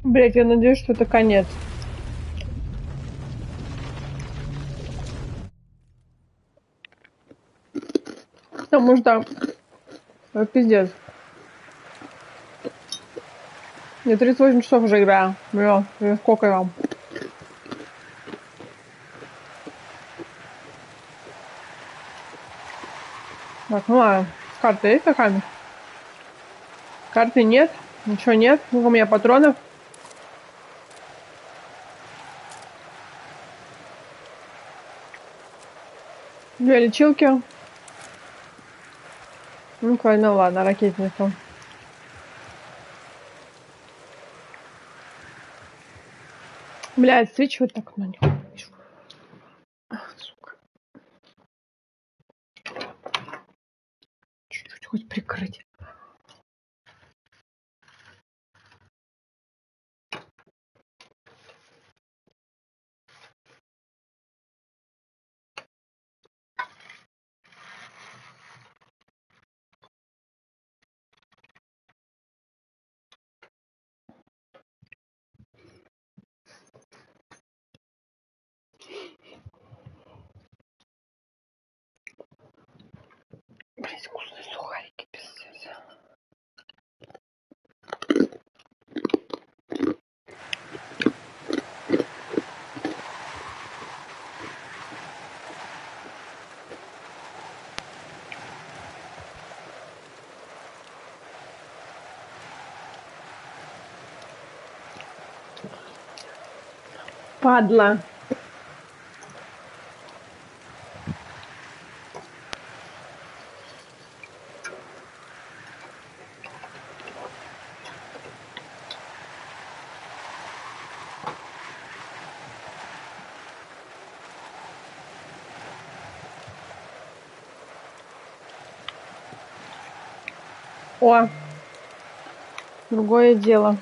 Блять, я надеюсь, что это конец. Потому что... пиздец. Я 38 часов уже играю. Бля, сколько я вам? Так, ну ладно. Карта есть какая-нибудь? Карты нет. Ничего нет. Сколько у меня патронов? 2 лечилки. Ну, ну ладно, ракетницу. Блядь, свечивать так на них. Сука. Чуть-чуть хоть прикрыть. Блядь, вкусные сухарики, пиздец. Падла. О, другое дело.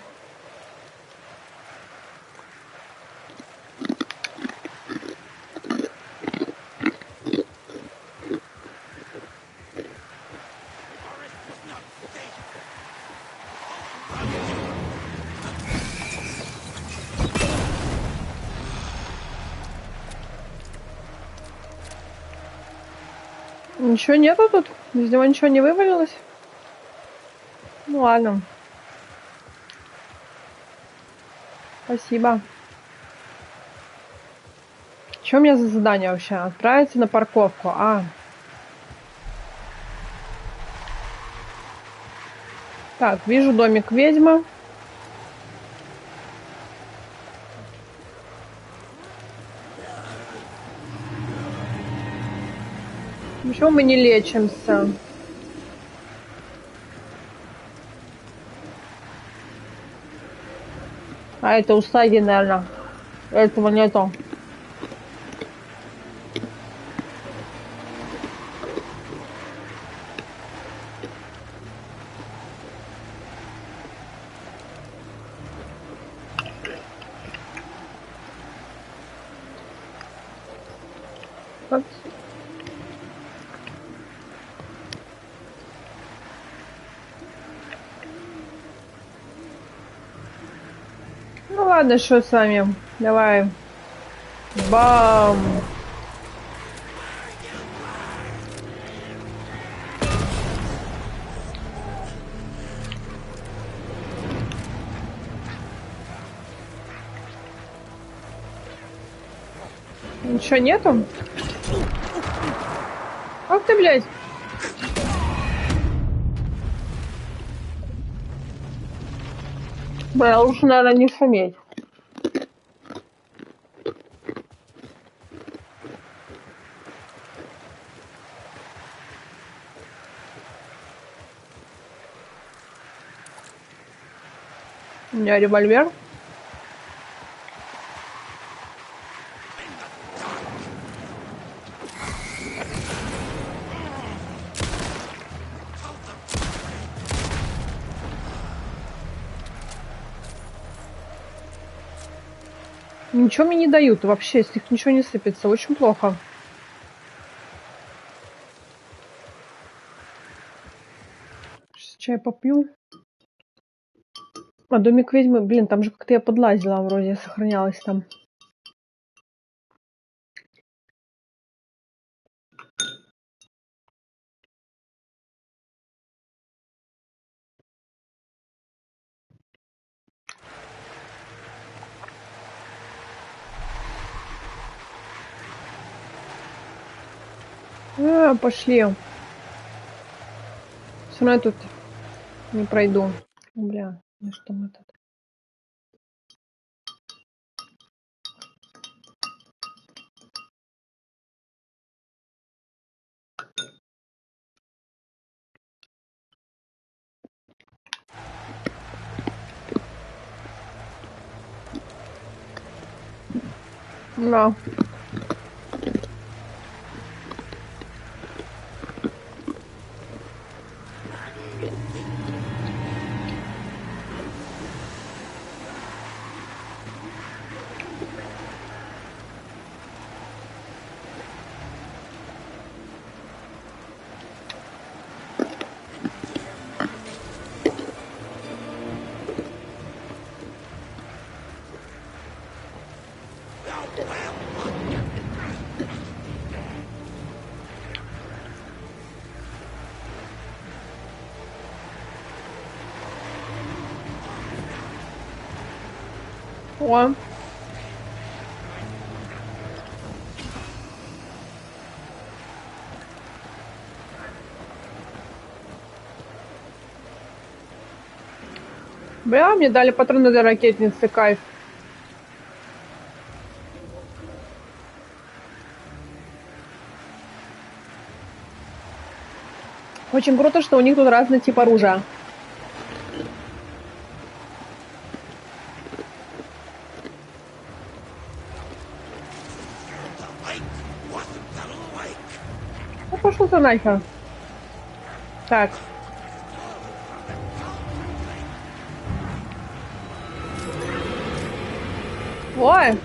Ничего нету тут? Из него ничего не вывалилось? Ну ладно. Спасибо. Что у меня за задание вообще? Отправиться на парковку. Так, вижу домик ведьмы. Почему мы не лечимся? А это Усаги, наверное. Этого нету. Вот. Ну ладно, что с вами? Давай. Бам! Ничего нету? Ах ты, блядь! Бля, лучше, наверное, не шуметь. У меня револьвер. Ничего мне не дают вообще, с них ничего не сыпется. Очень плохо. Сейчас чай попью. А домик ведьмы, блин, там же как-то я подлазила вроде, сохранялась там. Пошли. Все равно я тут не пройду. Бля, ну что мы тут? Да. О. Бля, мне дали патроны для ракетницы, кайф. Очень круто, что у них тут разный тип оружия. Ну, пошел ты нахер. Так. Ой.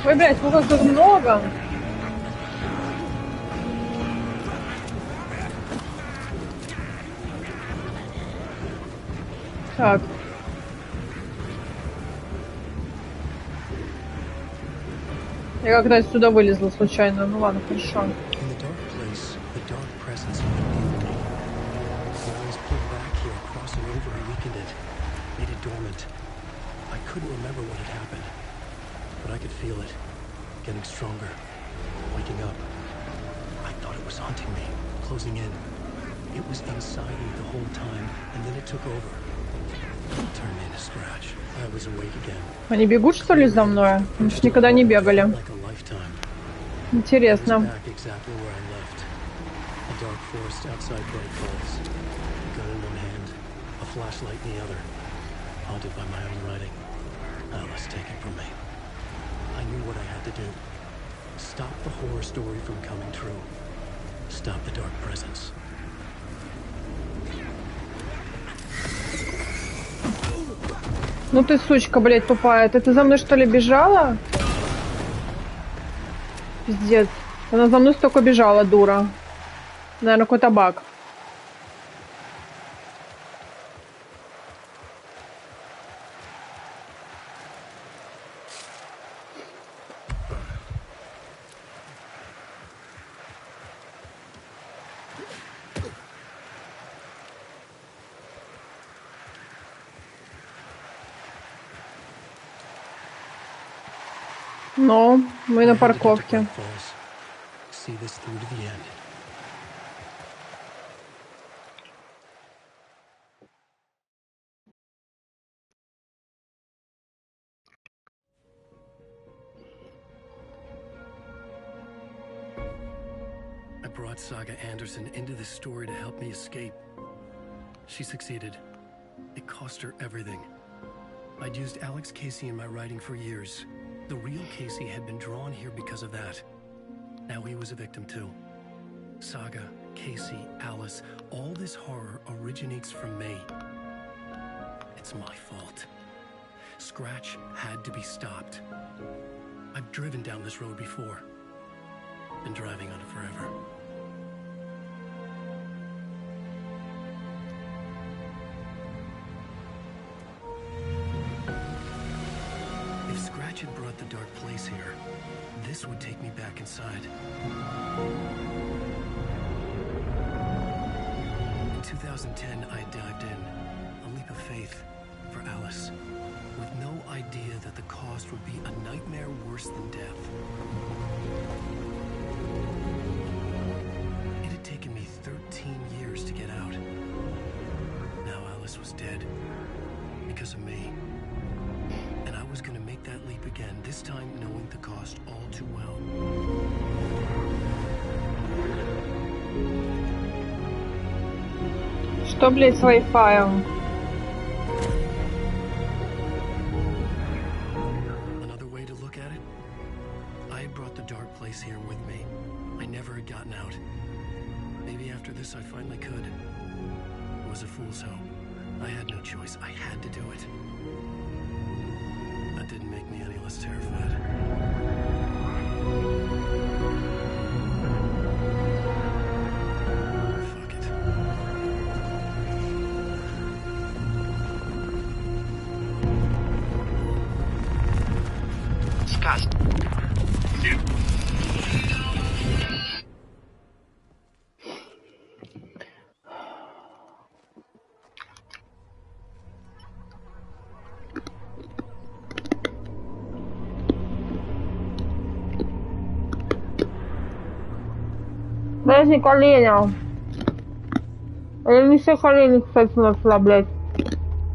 Ой, блядь, сколько тут много. Так. Я когда отсюда вылезла случайно. Ну ладно, хорошо. Они бегут, что ли, за мной? Мы ж никогда не бегали. Интересно. Ну ты сучка, блядь, тупая. Ты за мной, что ли, бежала? Пиздец. Она за мной столько бежала, дура. Наверное, какой-то баг. Но мы на парковке. brought Saga Anderson into this story to help me escape. She succeeded. It cost her everything. I'd used Alex Casey in my writing for years. The real Casey had been drawn here because of that. Now he was a victim too. Saga, Casey, Alice, all this horror originates from me. It's my fault. Scratch had to be stopped. I've driven down this road before. Been driving on it forever. If Scratch had brought the dark place here, this would take me back inside. In 2010, I dived in, a leap of faith, for Alice, with no idea that the cost would be a nightmare worse than death. It had taken me 13 years to get out. Now Alice was dead, because of me. And I was gonna make that leap again, this time knowing the cost all too well. Что, блядь, с Wi-Fi? Another way to look at it, I had brought the dark place here with me. I never had gotten out. Maybe after this I finally could. It was a fool's hope. I had no choice. I had to do it. That didn't make me any less terrified. Fuck it. Scott. Подожди, колени. Я не все колени, кстати, нашла, блядь.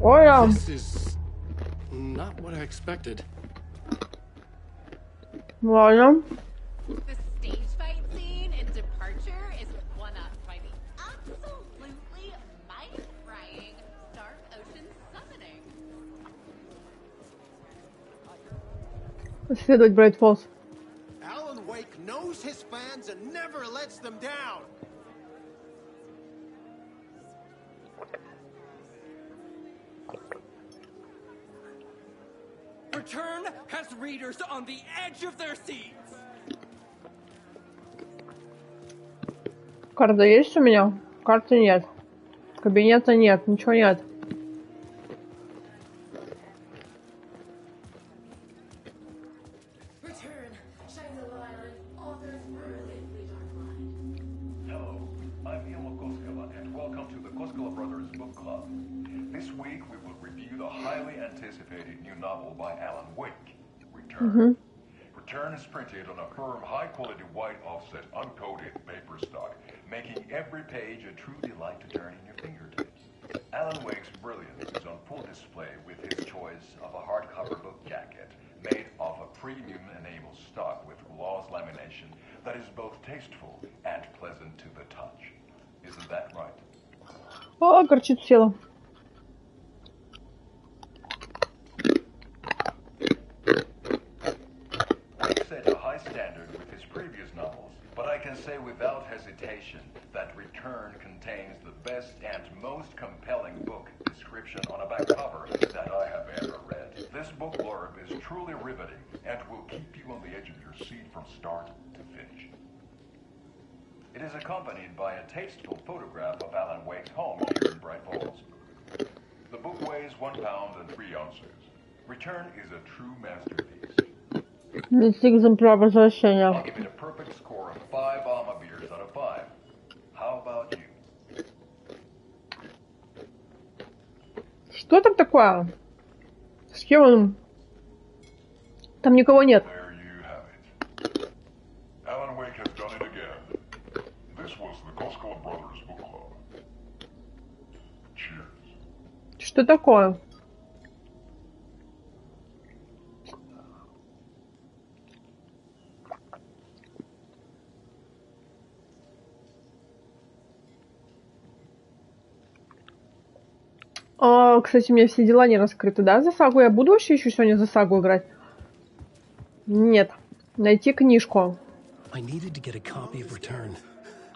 Ой, я... This is not what I expected. Ладно. The stage fight scene in Departure is one up by the absolutely mind-frying Dark Ocean summoning. Следовать Брайт Фоллс. Alan Wake knows his fans and never lets them down. Return has readers on the edge of their seats. Карта есть у меня? Карты нет. Кабинета нет. Ничего нет. Return, shine the light on author's brilliantly dark mind. Hello, I'm Ilmo Koskela, and welcome to the Koskela Brothers Book Club. This week we will review the highly anticipated new novel by Alan Wake, Return. Return is printed on a firm, high-quality white offset, uncoated paper stock, making every page a true delight to turn in your fingertips. Alan Wake's brilliance is on full display with his choice of a hardcover book jacket made of a premium enamel stock with gloss lamination that is both tasteful and pleasant to the touch. Isn't that right? О, горчит села. Wake set a high standard with his previous novels, but I can say without hesitation that Return contains the best and most compelling book description on a back cover that I have ever read. This book blurb is truly riveting and will keep you on the edge of your seat from start to finish. It is accompanied by a tasteful photograph of Alan Wake's home here in Bright Falls. The book weighs 1 pound and 3 ounces. Return is a true masterpiece. Здесь экземпляр I'll возвращения. give it a perfect score of 5 Alma beers out of 5. How about you? Что там такое? С кем он? Там никого нет. There you have it. Alan Wake has done it again. This was the Koskela Brothers Book Club. Cheers. Что такое? Кстати, у меня все дела не раскрыты, да, за сагу? Я буду вообще еще сегодня за сагу играть? Нет. Найти книжку. I needed to get a copy of Return.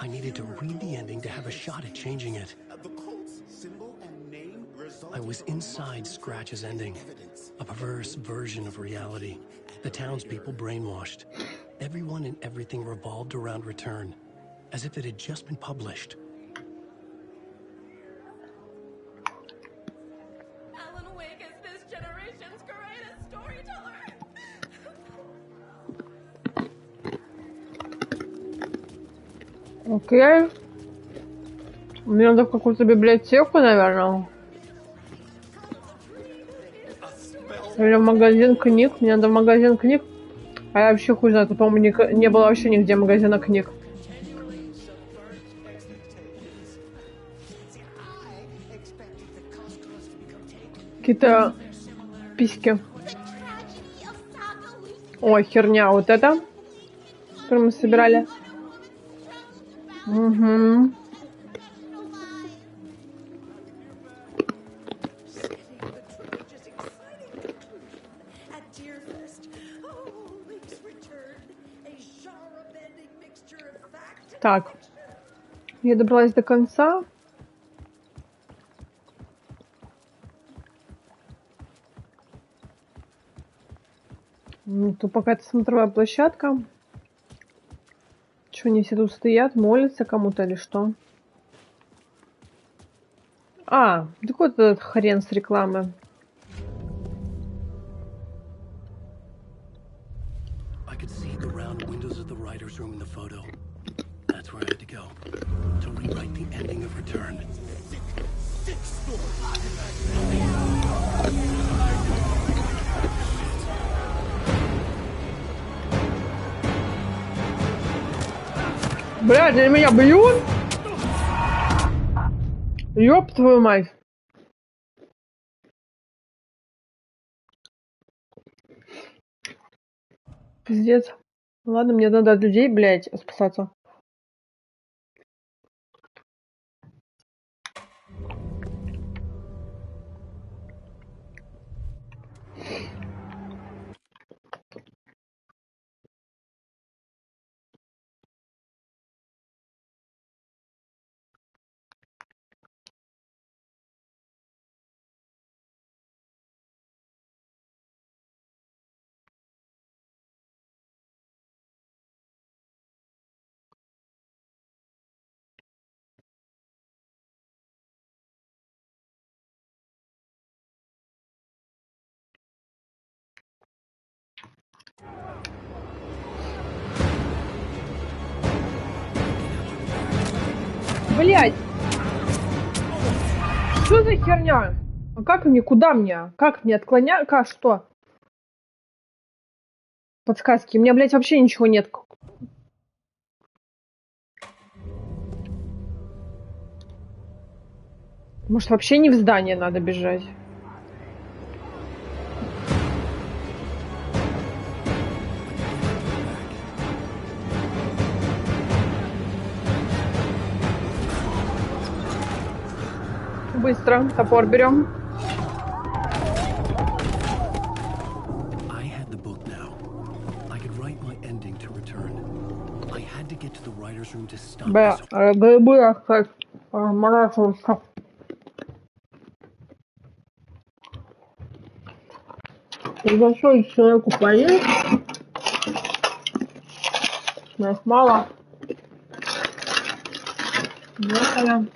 I needed to read the ending to have a shot at changing it. The cult's symbol and name result I was inside Scratch's ending. A perverse version of reality. The townspeople brainwashed. Everyone and everything revolved around Return, as if it had just been published. Alan Wake is this generation's greatest storyteller. Окей. Мне надо в какую-то библиотеку, наверное. Или в магазин книг. Мне надо в магазин книг. А я вообще хуй знаю. Тут, по-моему, не было вообще нигде магазина книг. Какие-то письки. Ой, херня. Вот это, которую мы собирали. Угу. Так. Я добралась до конца. Тут какая-то смотровая площадка. Что они все тут стоят, молятся кому-то или что? Так вот этот хрен с рекламы. I could see the round windows of the writer's room in the photo. That's where I had to go to rewrite the ending of Return. Блядь, они меня бьют? Ёб твою мать. Пиздец. Ладно, мне надо от людей, блядь, спасаться. Блядь! Что за херня? А как мне, куда мне? Как мне отклонять? Как, что? Подсказки. У меня, блядь, вообще ничего нет. Может, вообще не в здание надо бежать? Быстро. Топор берем. I had the book now. I could write my ending to Return. I had to get to the writer's room to stop Бля, this. грибы остать. Мороженое. Большой человеку поесть. Нас мало. Ехали.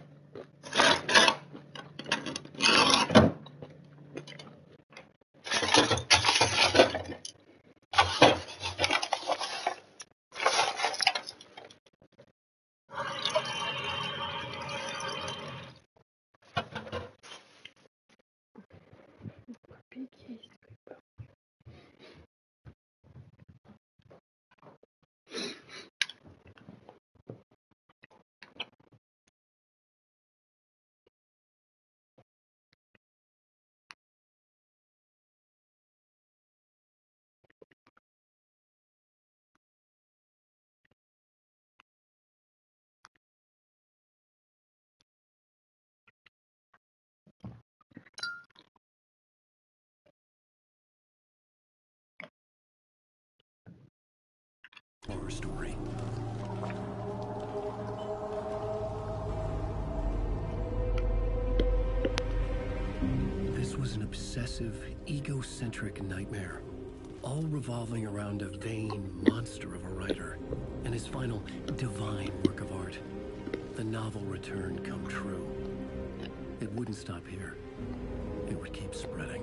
horror story. This was an obsessive, egocentric nightmare, all revolving around a vain monster of a writer and his final divine work of art, the novel return come true. It wouldn't stop here. It would keep spreading.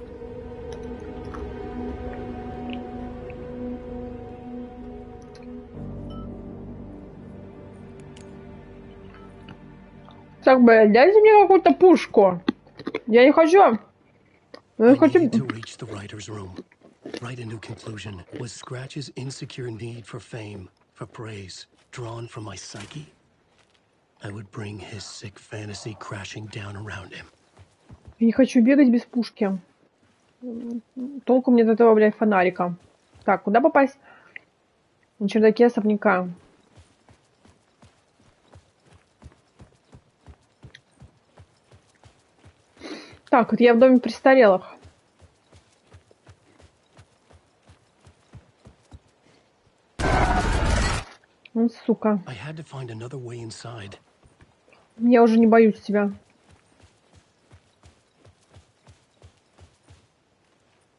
Так, блядь, дайте мне какую-то пушку. Я не хочу. Я не I хочу. needed to reach the writer's room. Right into conclusion was Scratch's insecure need for fame, for praise, drawn from my psyche. I would bring his sick fantasy crashing down around him. Я не хочу бегать без пушки. Толку мне от этого, блядь, фонарика. Так, куда попасть? На чердаке особняка. Так, вот я в доме престарелых. Ну, сука. I had to find another way inside. Я уже не боюсь тебя.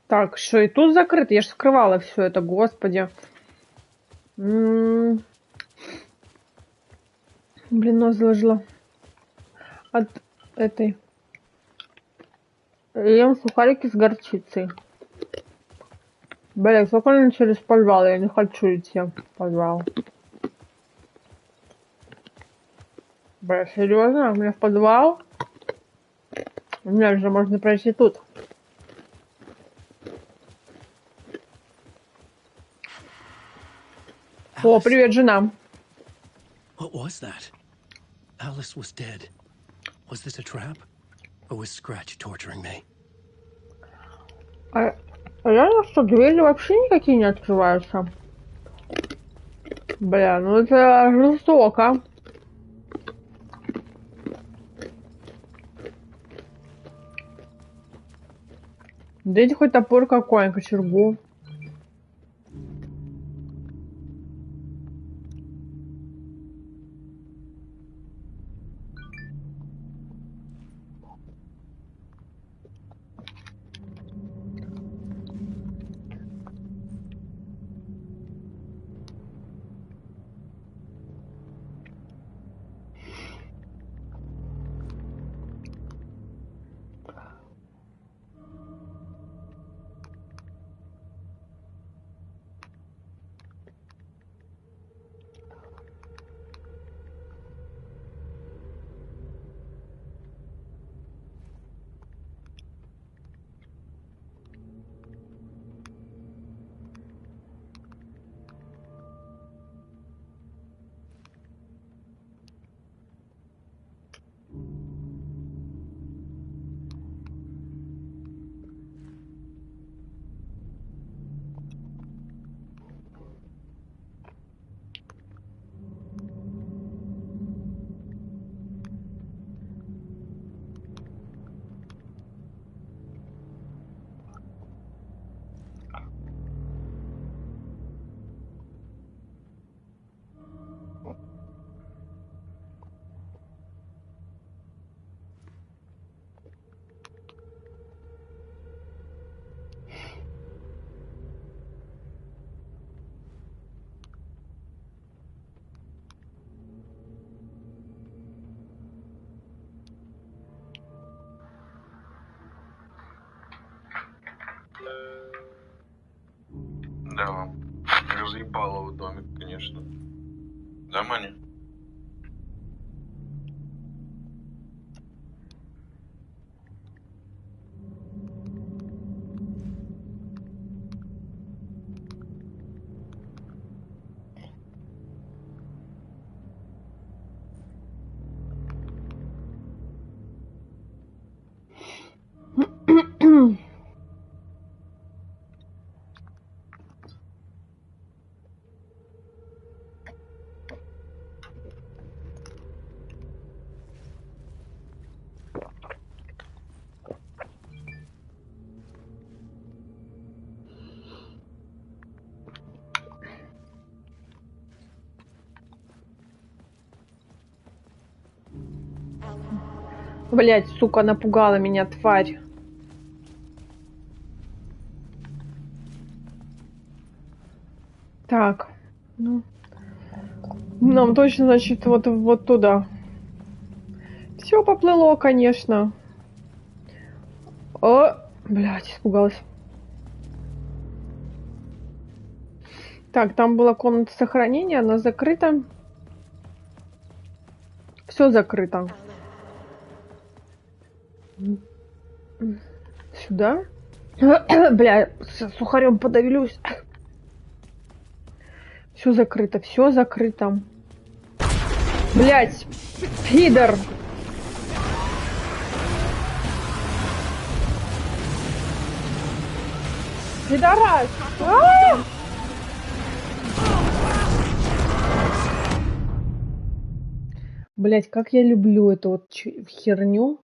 Так, что и тут закрыто? Я же скрывала все это, господи. Блин, нос заложила. От этой. Ем сухарики с горчицей. Бля, спокойно через подвал. Я не хочу идти в подвал. Бля, серьезно? Мне в подвал? У меня же можно пройти тут. О, привет, жена. What was that? Alice was dead. Was this a trap? Or was Scratch torturing me? А реально, что двери вообще никакие не открываются? Бля, ну это жестоко. Дайте хоть топор какой-нибудь, кочергу. Да, разъебало в домик, конечно. Да, Маня? Блять, сука, напугала меня, тварь. Так, ну, нам точно, значит, вот туда. Все поплыло, конечно. О, блядь, испугалась. Так, там была комната сохранения, она закрыта. Все закрыто. Сюда? Бля, с сухарем подавлюсь. Все закрыто, все закрыто. Блять, пидор. Пидорас. А! Блять, как я люблю эту вот херню.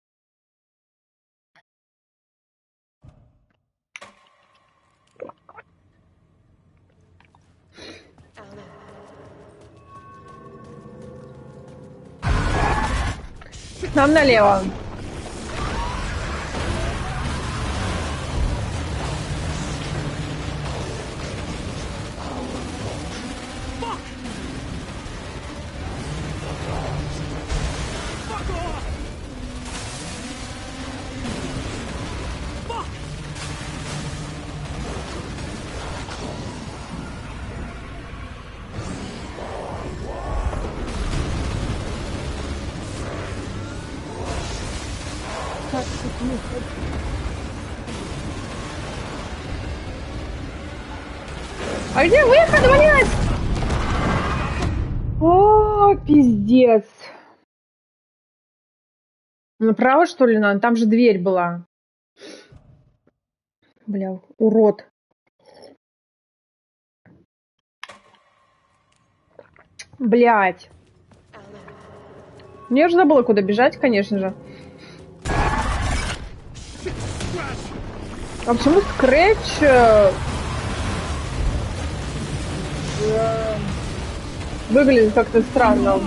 Нам налево. А где выход, блядь? О, пиздец. Направо, что ли, надо? Там же дверь была. Бля, урод. Блядь. Я же забыла, куда бежать, конечно же. А почему Скретч выглядит как-то странно?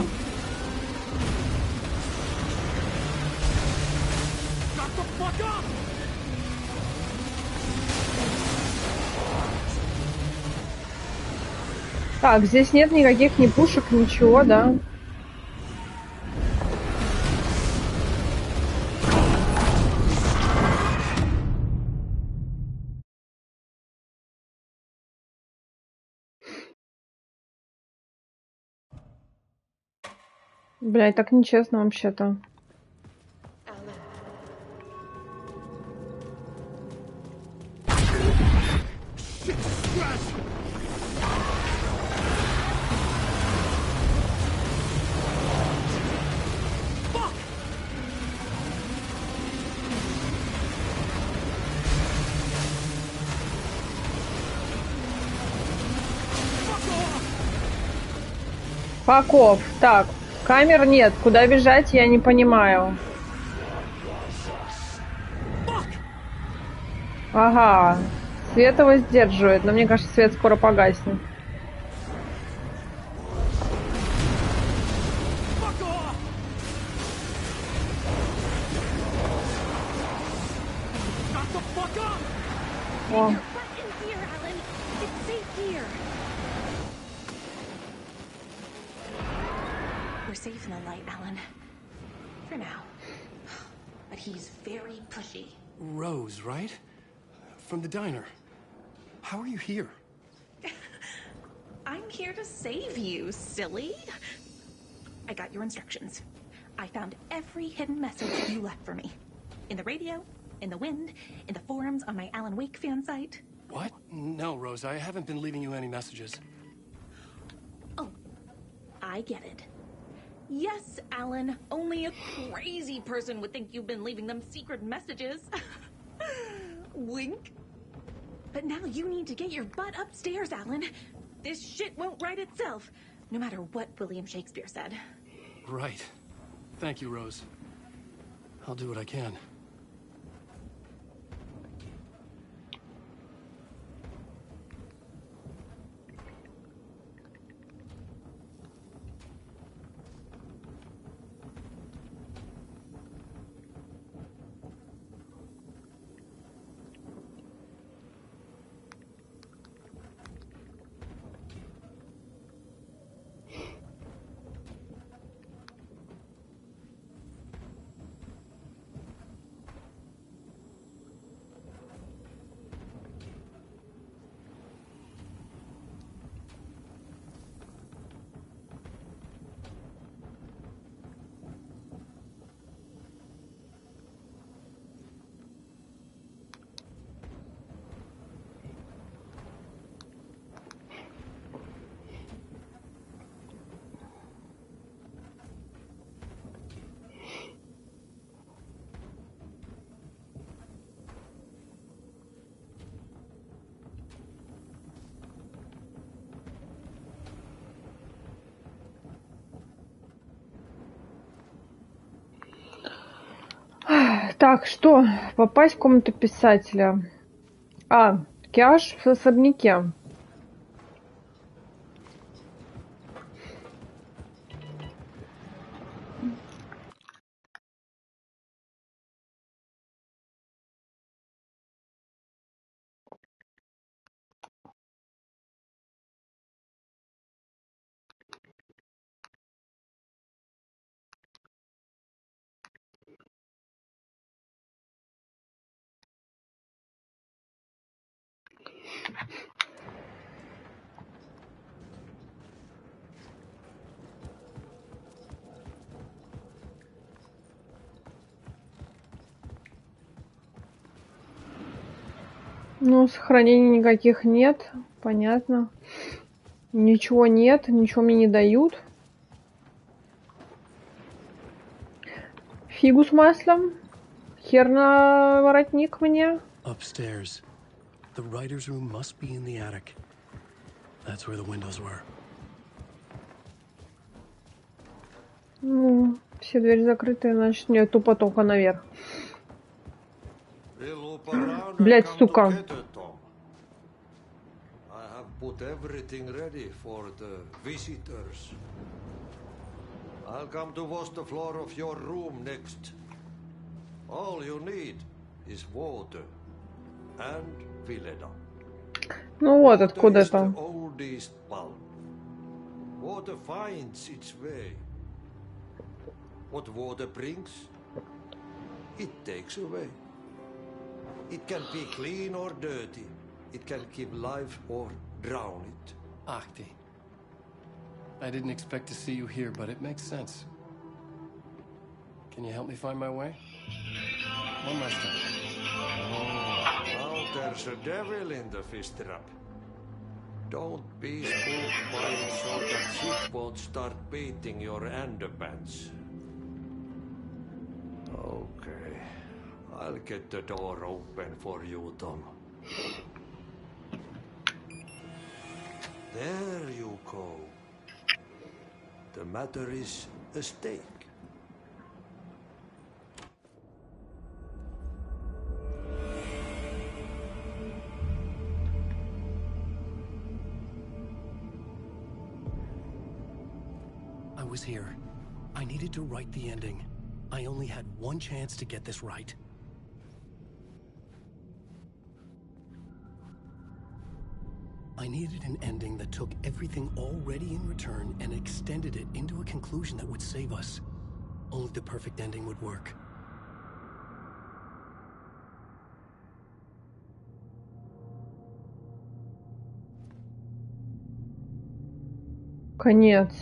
Так, здесь нет никаких ни пушек, ничего, да? Блядь, так нечестно вообще-то. Паков. Так, камер нет. Куда бежать, я не понимаю. Ага. Свет его сдерживает, но мне кажется, свет скоро погаснет. О. We're safe in the light, Alan. For now. But he's very pushy. Rose, right? From the diner. How are you here? I'm here to save you, silly. I got your instructions. I found every hidden message you left for me. In the radio, in the wind, in the forums on my Alan Wake fan site. What? No, Rose, I haven't been leaving you any messages. Oh, I get it. Yes, Alan, only a crazy person would think you've been leaving them secret messages. Wink. But now you need to get your butt upstairs, Alan. This shit won't right itself, no matter what William Shakespeare said. Right. Thank you, Rose. I'll do what I can. Так, что? Попасть в комнату писателя. А, Киаш в особняке. Ну, сохранений никаких нет. Понятно. Ничего нет, ничего мне не дают. Фигу с маслом. Хер на воротник мне. Upstairs. The writer's room must be in the attic. That's where the windows were. Ну, все двери закрыты, значит, мне тупо только наверх. Блять, сука. I have put everything ready for the visitors. I'll come to wash the floor of your room next. All you need is water and Vileda. Ну вот, Water откуда is the это? oldest bulb. Water finds its way. What water brings, it takes away. It can be clean or dirty. It can give life or drown it. Ahti. I didn't expect to see you here, but it makes sense. Can you help me find my way? One last time. Oh, now there's a devil in the fish trap. Don't be spooked by it so that shit won't start beating your underpants. Okay, I'll get the door open for you, Tom. There you go. The matter is a stake. I was here. I needed to write the ending. I only had one chance to get this right. I needed an ending that took everything already in return and extended it into a conclusion that would save us. Only the perfect ending would work. Конец.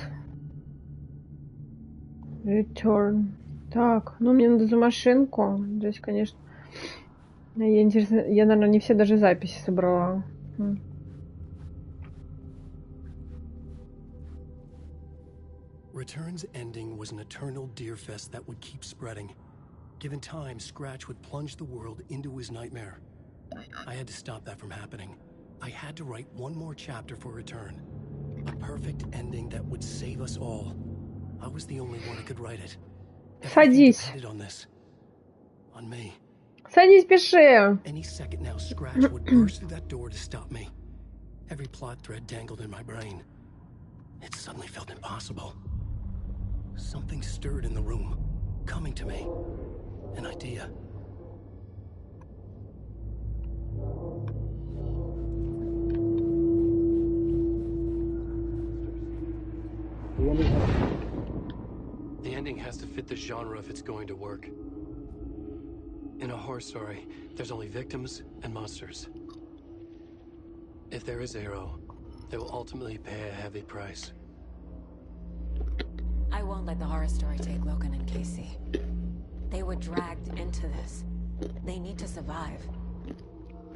Return. Так, ну мне надо за машинку. Здесь, конечно... Я, наверное, не все даже записи собрала. Return's ending was an eternal deerfest that would keep spreading. Given time, Scratch would plunge the world into his nightmare. I had to stop that from happening. I had to write one more chapter for Return. A perfect ending that would save us all. I was the only one who could write it. Everything Садись. depended on this. On me. Садись, пиши. Any second now, Scratch would burst through that door to stop me. Every plot thread dangled in my brain. It suddenly felt impossible. Something stirred in the room, coming to me. An idea. The ending has to fit the genre if it's going to work. In a horror story, there's only victims and monsters. If there is a hero, they will ultimately pay a heavy price. I won't let the horror story take Logan and Casey. They were dragged into this. They need to survive.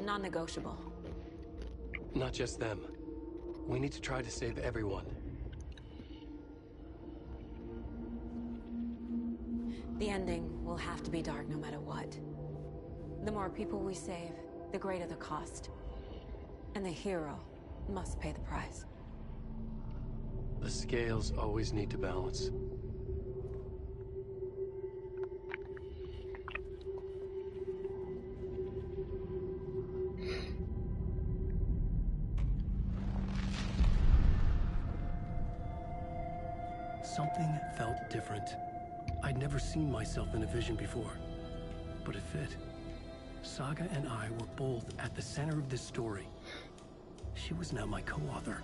Non-negotiable. Not just them. We need to try to save everyone. The ending will have to be dark no matter what. The more people we save, the greater the cost. And the hero must pay the price. The scales always need to balance. Something felt different. I'd never seen myself in a vision before, but it fit. Saga and I were both at the center of this story. She was now my co-author.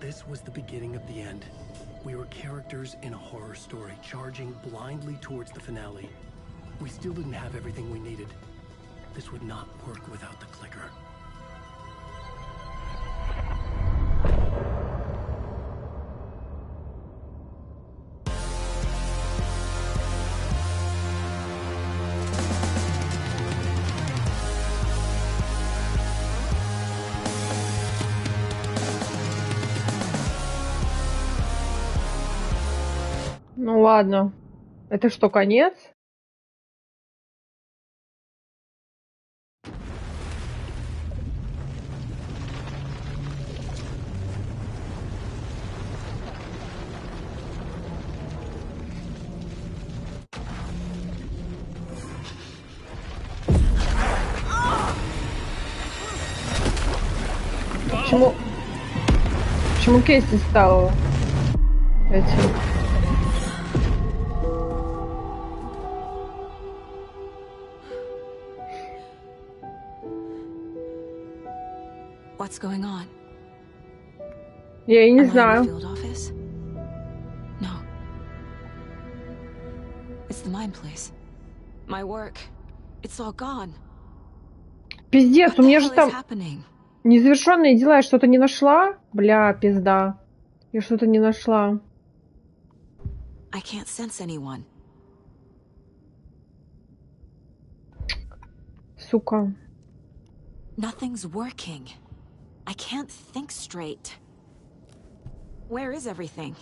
This was the beginning of the end. We were characters in a horror story, charging blindly towards the finale. We still didn't have everything we needed. This would not work without the clicker. Ну ладно. Это что, конец? Почему Кейси стал этим? What's going on? Я и не Am I in the знаю. field office? No. It's the mine place. My work. It's all gone. Пиздец, What у the меня же hell is там happening? незавершенные дела. Я что-то не нашла? Бля, пизда. Я что-то не нашла. I can't sense anyone. Сука. Nothing's working. I can't think straight. Where is everything?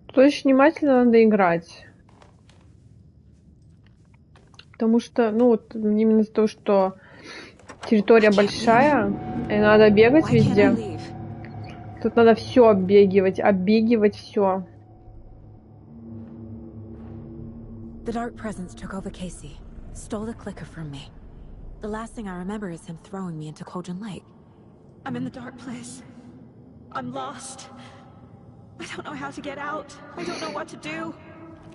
Тут очень внимательно надо играть. Потому что, ну, вот именно из-за того, что территория большая, и надо бегать Why can't I везде. leave? Тут надо все оббегивать все. The dark presence took over Casey, stole the clicker from me. The last thing I remember is him throwing me into Cauldron Lake. I'm in the dark place. I'm lost. I don't know how to get out. I don't know what to do.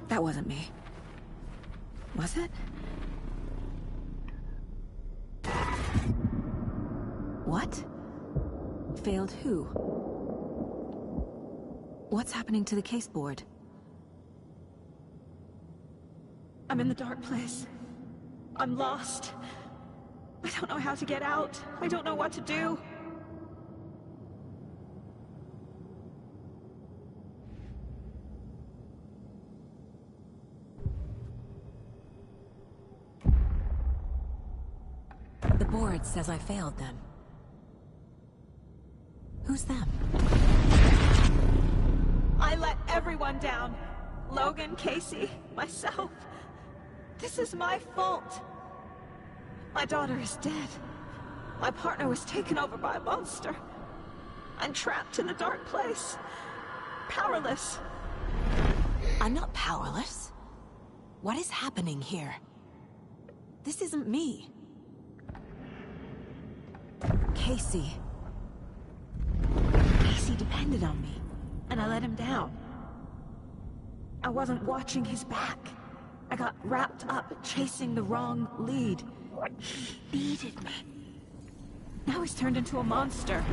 That wasn't me. Was it? What? Failed who? What's happening to the case board? I'm in the dark place. I'm lost. I don't know how to get out. I don't know what to do. The board says I failed them. Who's them? I let everyone down. Logan, Casey, myself. This is my fault. My daughter is dead. My partner was taken over by a monster. I'm trapped in the dark place. Powerless. I'm not powerless. What is happening here? This isn't me. Casey. Casey depended on me, and I let him down. I wasn't watching his back. I got wrapped up chasing the wrong lead. He needed me. Now he's turned into a monster.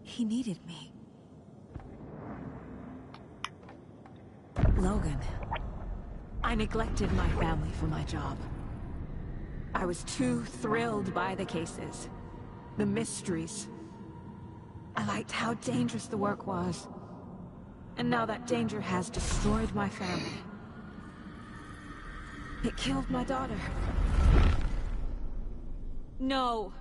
He needed me. Logan. I neglected my family for my job. I was too thrilled by the cases, the mysteries. I liked how dangerous the work was. And now that danger has destroyed my family. It killed my daughter. No.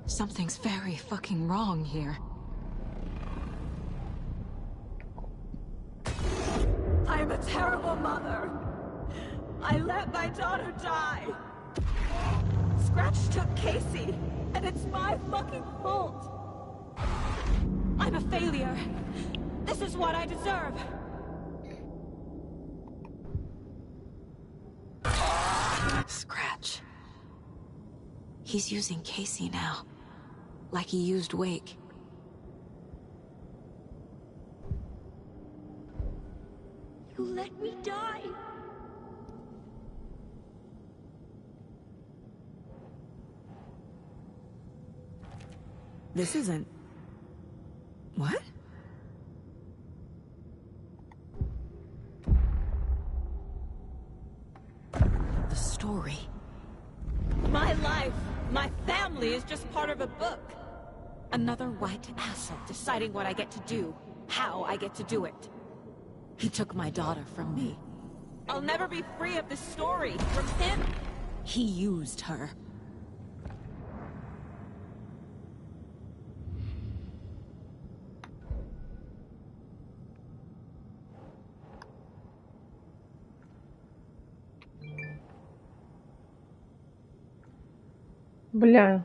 Something's very fucking wrong here. I'm a terrible mother. I let my daughter die. Scratch took Casey, and it's my fucking fault. I'm a failure. This is what I deserve. Scratch. He's using Casey now. Like he used Wake. You let me die. This isn't... What? The story. My life, my family is just part of a book. Another white asshole deciding what I get to do, how I get to do it. He took my daughter from me. I'll never be free of this story from him. He used her. Бля.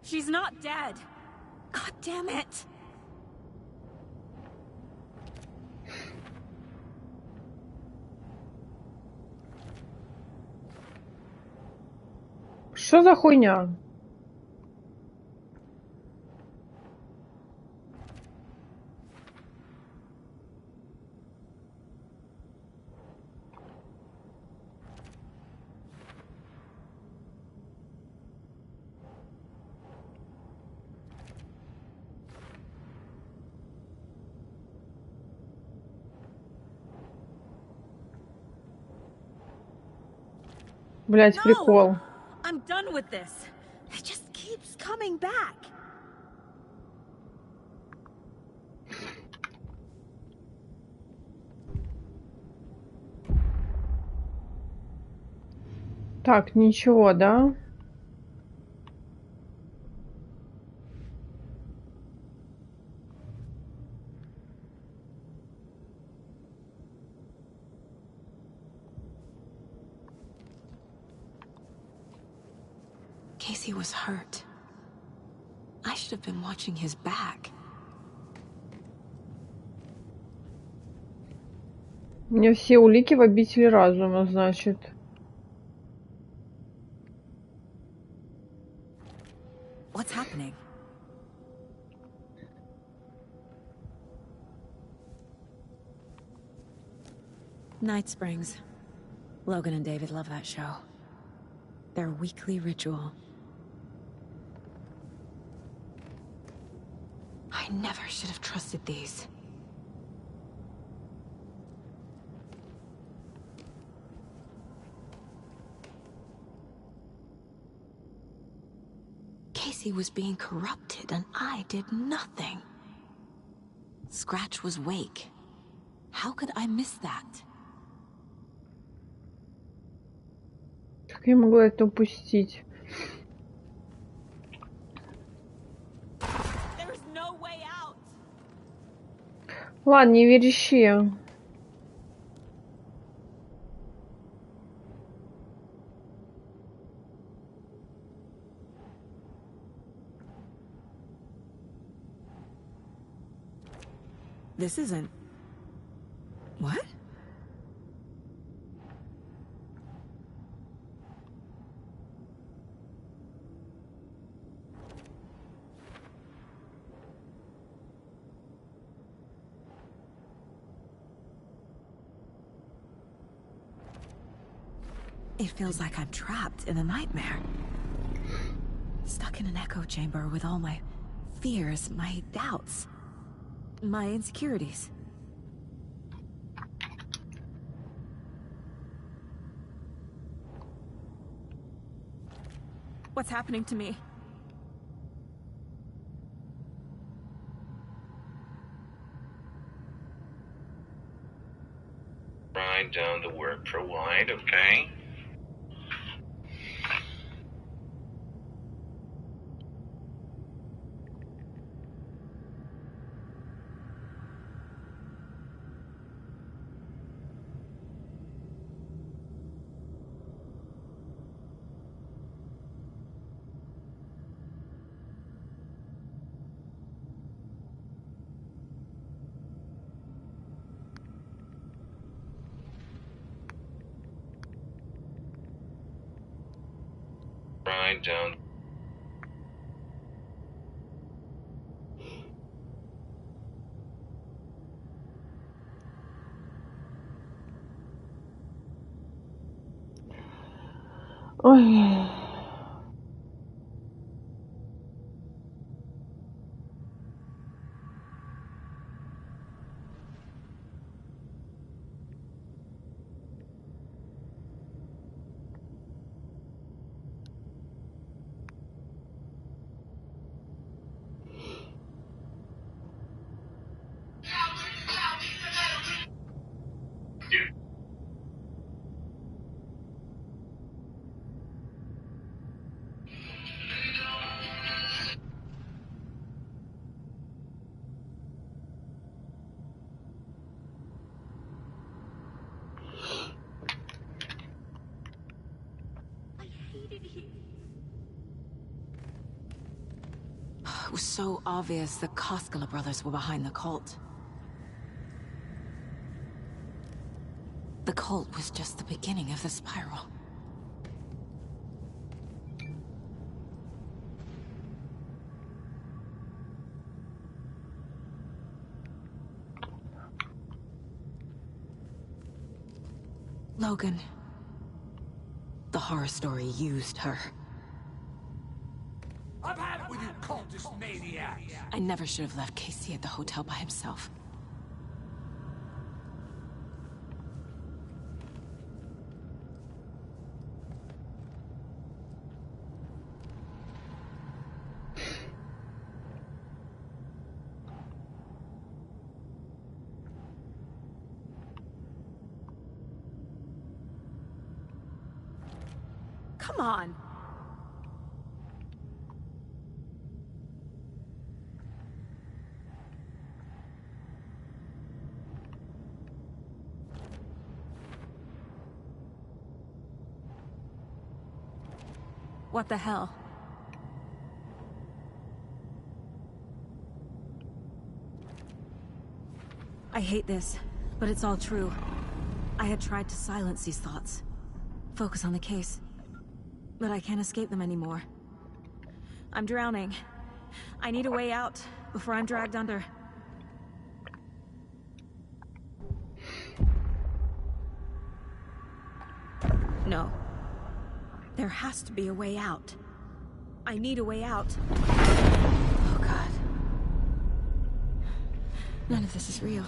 She's not dead. God damn it. Что за хуйня? Блять, прикол. I'm done with this. It just keeps coming back. Так, ничего, да? Casey was hurt. I should have been watching his back. У меня все улики в обители разума, значит. What's happening? Night Springs. Logan and David love that show. Their weekly ritual. I never should have trusted these. Casey was being corrupted and I did nothing. Scratch was Wake. How could I miss that? Как я могла это упустить? There's no way out. Ладно, не верещи. This isn't... What? It feels like I'm trapped in a nightmare. Stuck in an echo chamber with all my fears, my doubts, my insecurities. What's happening to me? Write down the word provide, okay? I don't. Ой. It was so obvious the Koskela brothers were behind the cult. The cult was just the beginning of the spiral. Logan. The horror story used her. I've had it with you cultist maniacs! I never should have left Casey at the hotel by himself. Come on! What the hell? I hate this, but it's all true. I had tried to silence these thoughts. Focus on the case. But I can't escape them anymore. I'm drowning. I need a way out before I'm dragged under. No. There has to be a way out. I need a way out. Oh, God. None of this is real.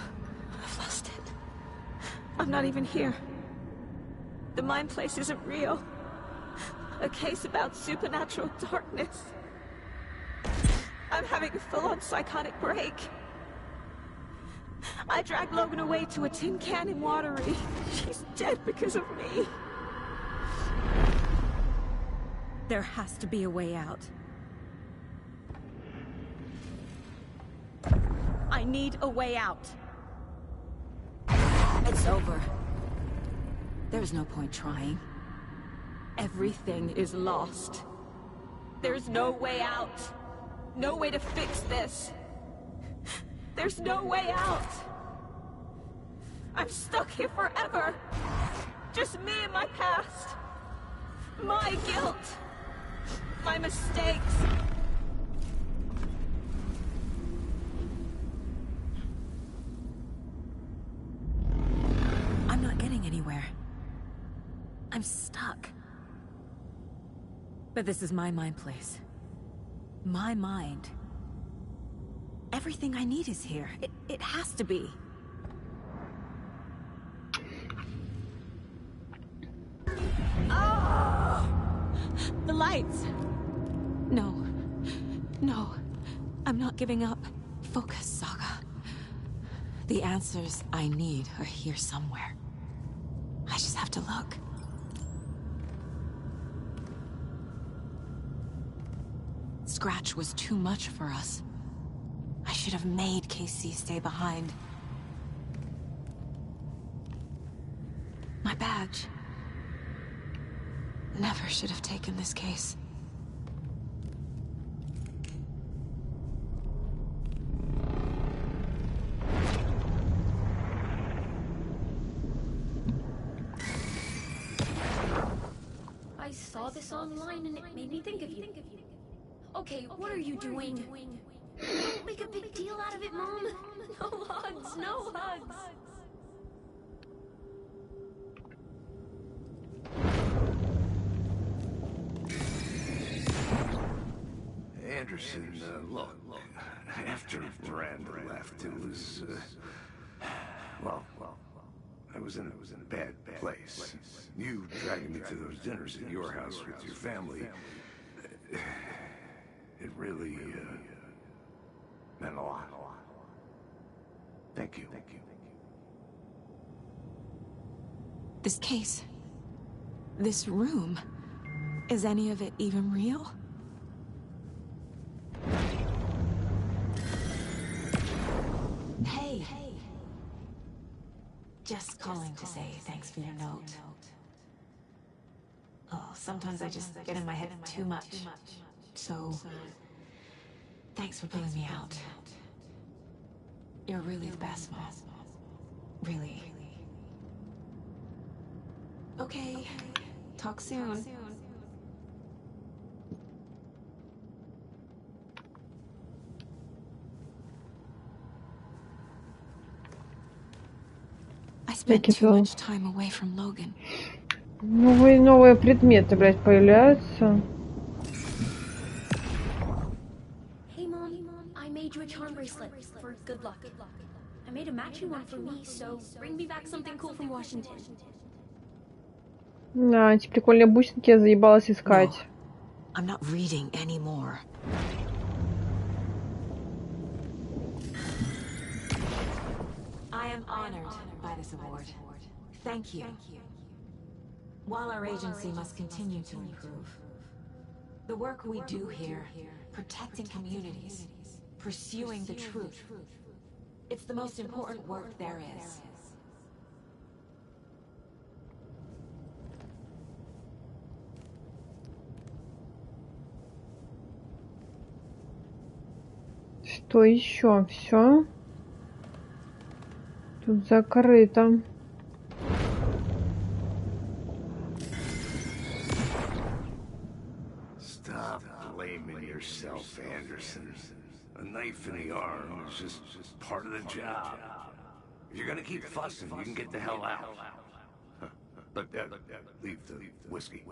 I've lost it. I'm not even here. The mind place isn't real. A case about supernatural darkness. I'm having a full-on psychotic break. I dragged Logan away to a tin can in Watery. She's dead because of me. There has to be a way out. I need a way out. It's over. There's no point trying. Everything is lost. There's no way out. No way to fix this. There's no way out. I'm stuck here forever. Just me and my past. My guilt. My mistakes. I'm not getting anywhere. I'm stuck. But this is my mind place. My mind. Everything I need is here. It has to be. Oh! The lights! No. No. I'm not giving up. Focus, Saga. The answers I need are here somewhere. I just have to look. Scratch was too much for us. I should have made Casey stay behind. My badge. Never should have taken this case. I saw this online and it made me think of you. Okay, what are you doing? Don't make a big deal out of it, Mom. No hugs, no hugs. Anderson, look, after Miranda left, it was, well, I was in a bad place. You dragging me to those dinners at your house with your family, it really, meant a lot. Thank you. This case, this room, is any of it even real? Hey. Just calling to say thanks for your note. Oh, sometimes I just get in my head too much. So, thanks for pulling me out. You're really the best, Mom. Really. Okay. Talk soon. I spent too much time away from Logan. Новые предметы, блядь, появляются. Hey, Mom, I made you a charm bracelet for good luck. I made a matching one for me, so bring me back something cool from Washington. Да, эти прикольные бусинки я заебалась искать. No, I'm not reading anymore. I am honored by this award. Thank you. While our agency must continue to improve, the work we do here, protecting communities, pursuing the truth, it's the most important work there is. Что еще? Все? Тут закрыто. Stop blaming yourself, Anderson. A knife in the arm is just part of the job. If you're gonna keep fussing, you can get the hell out. But leave the whiskey.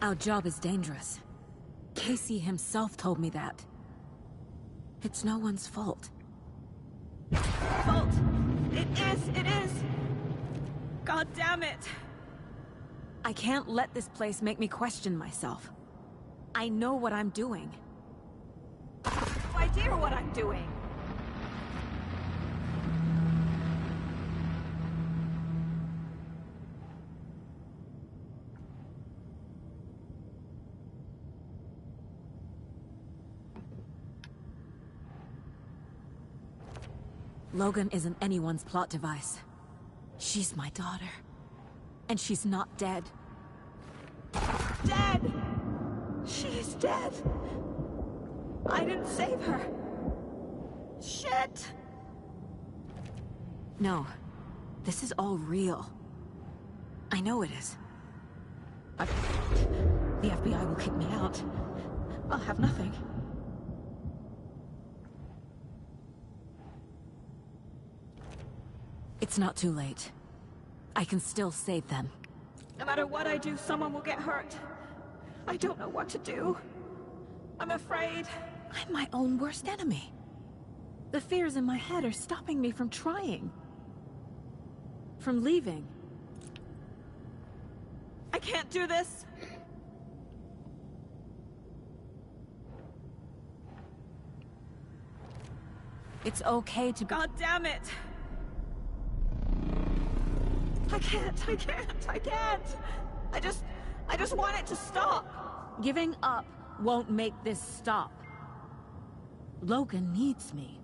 Our job is dangerous. Casey himself told me that. It's no one's fault. Fault! It is! God damn it! I can't let this place make me question myself. I know what I'm doing. No idea what I'm doing! Logan isn't anyone's plot device. She's my daughter. And she's not dead. Dead! She's dead! I didn't save her. Shit! No. This is all real. I know it is. The FBI will kick me out. I'll have nothing. It's not too late. I can still save them. No matter what I do, someone will get hurt. I don't know what to do. I'm afraid. I'm my own worst enemy. The fears in my head are stopping me from trying. From leaving. I can't do this. It's okay to... God damn it! I can't. I just want it to stop. Giving up won't make this stop. Logan needs me.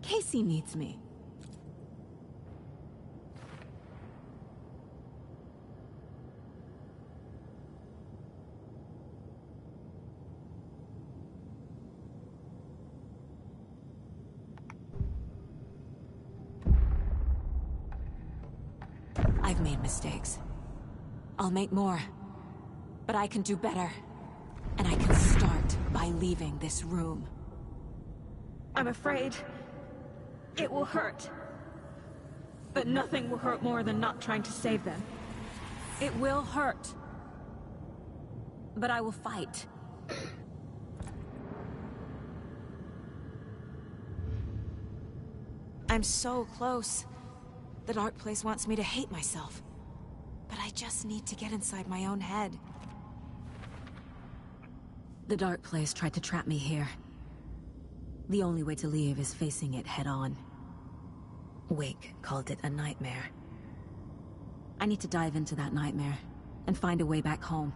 Casey needs me. I've made mistakes. I'll make more. But I can do better. And I can start by leaving this room. I'm afraid it will hurt. But nothing will hurt more than not trying to save them. It will hurt. But I will fight. I'm so close. The dark place wants me to hate myself. But I just need to get inside my own head. The dark place tried to trap me here. The only way to leave is facing it head on. Wake called it a nightmare. I need to dive into that nightmare and find a way back home.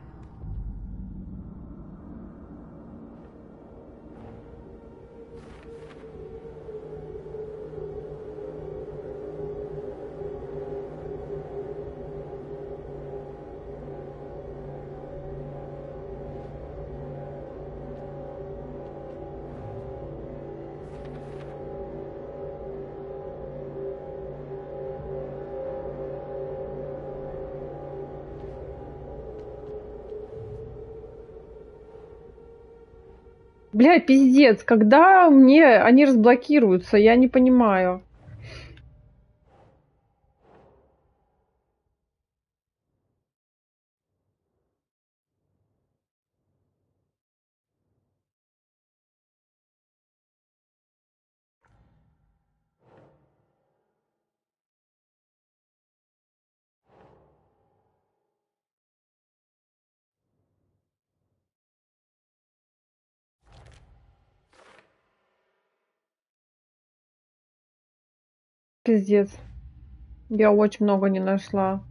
Бля, пиздец, когда мне они разблокируются, я не понимаю. Пиздец. Я очень много не нашла.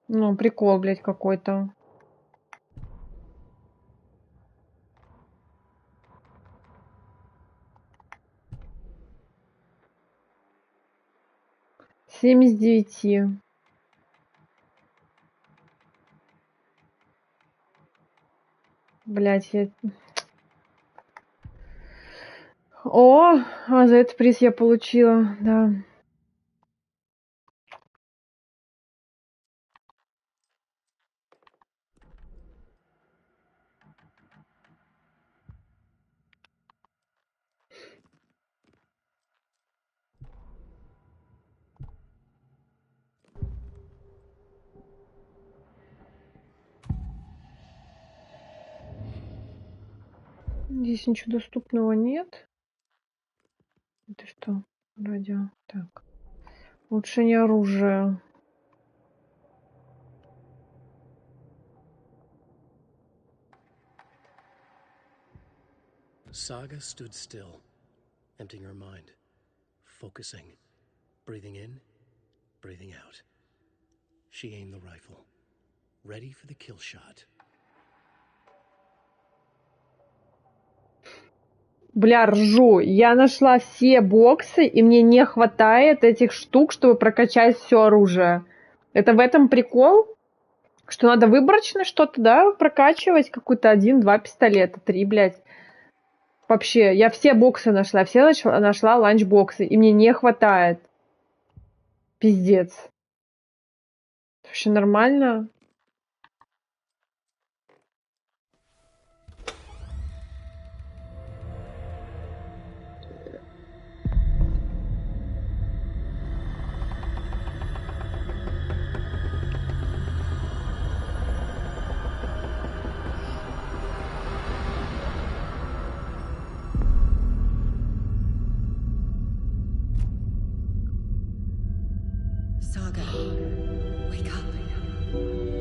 Ну, прикол, блядь, какой-то. Семь из 9. Блядь, я... О, а за этот приз я получила, да. Здесь ничего доступного нет. Это что? Радио. Так. Улучшение оружия. Saga stood still, emptying her mind, focusing, breathing in, breathing out. She aimed the rifle, ready for the kill shot. Бля, ржу. Я нашла все боксы, и мне не хватает этих штук, чтобы прокачать все оружие. Это в этом прикол? Что надо выборочно что-то, да, прокачивать? Какой-то 1-2 пистолета, 3, блядь. Вообще, я все боксы нашла, все нашла ланчбоксы, и мне не хватает. Пиздец. Вообще нормально? Saga, wake up.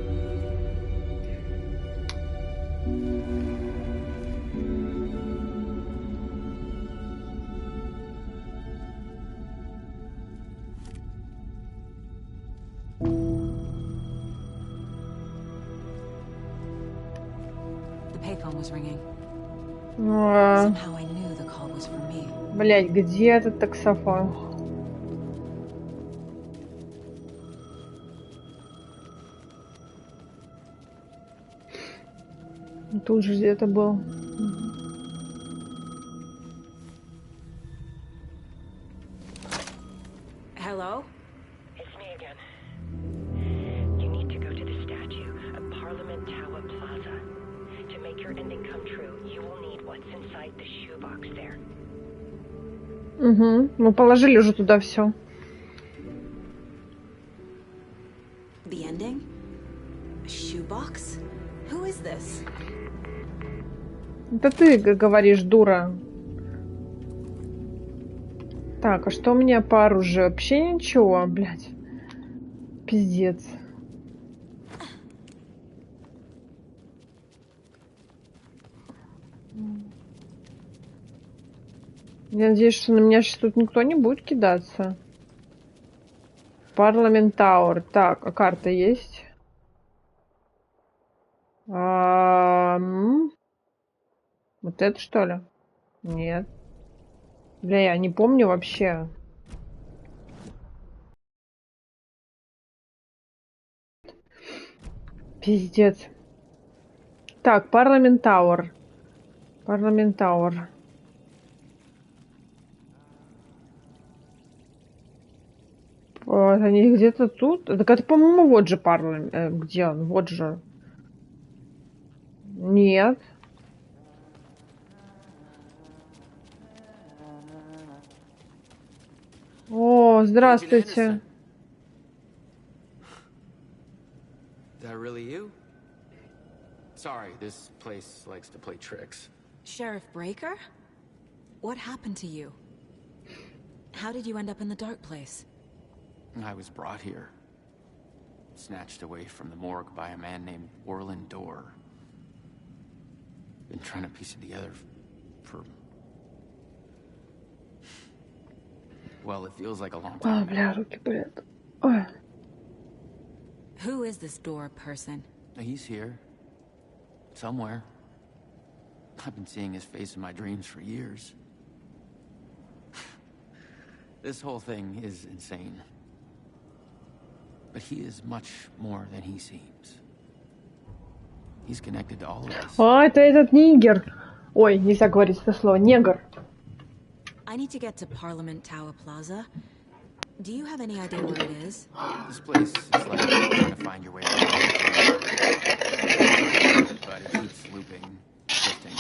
payphone was ringing. А, Somehow I knew the call was for me. блядь, где этот таксофон? Тут же где-то был. Hello? It's me again. You need to go to the statue of Parliament Tower Plaza. To make your ending come true, you will need what's inside the shoebox there. Угу. Мы положили уже туда все. The ending? A shoebox? Who is this? Это ты говоришь, дура. Так, а что у меня по оружию? Вообще ничего, блядь. Пиздец. Я надеюсь, что на меня сейчас тут никто не будет кидаться. Парламент Тауэр. Так, а карта есть? Вот это что ли? Нет. Бля, я не помню вообще. Пиздец. Так, Парламент Тауэр. Парламент Тауэр. Вот они где-то тут. Так это, по-моему, вот же парламент. Где он? Вот же. Нет. О, здравствуйте. Is that really you? Sorry, this place likes to play tricks. Sheriff Breaker? What happened to you? How did you end up in the dark place? I was brought here. Snatched away from the morgue by a man named Orland Dorr. Been trying to piece it together for... Well, it feels like a long time. Бля, руки болят. Ой. Who is this Dorr person? He's here. Somewhere. I've been seeing his face in my dreams for years. This whole thing is insane. But he is much more than he seems. He's connected to all of us. А, это этот нигер. Ой, нельзя говорить это слово. Негр. I need to get to Parliament Tower Plaza. Do you have any idea where it is? This place is like trying to find your way around. But it keeps looping, shifting.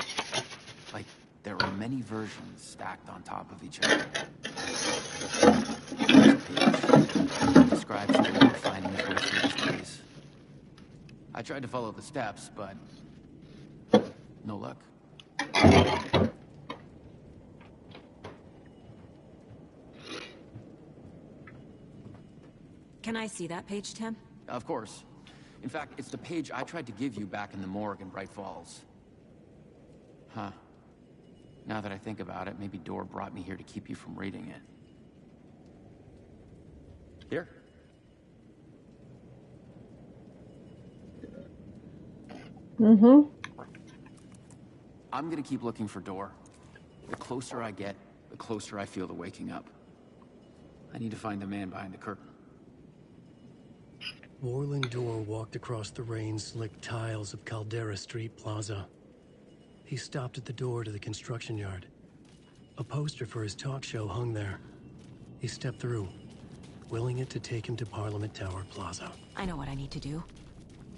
Like there are many versions stacked on top of each other. This page describes Dorr finding his way through this place. I tried to follow the steps, but no luck. Can I see that page, Tim? Of course. In fact, it's the page I tried to give you back in the morgue in Bright Falls. Huh. Now that I think about it, maybe Dorr brought me here to keep you from reading it. Here. Mm-hmm. I'm gonna keep looking for Dorr. The closer I get, the closer I feel to waking up. I need to find the man behind the curtain. Orland Dorr walked across the rain-slicked tiles of Caldera Street Plaza. He stopped at the door to the construction yard. A poster for his talk show hung there. He stepped through, willing it to take him to Parliament Tower Plaza. I know what I need to do.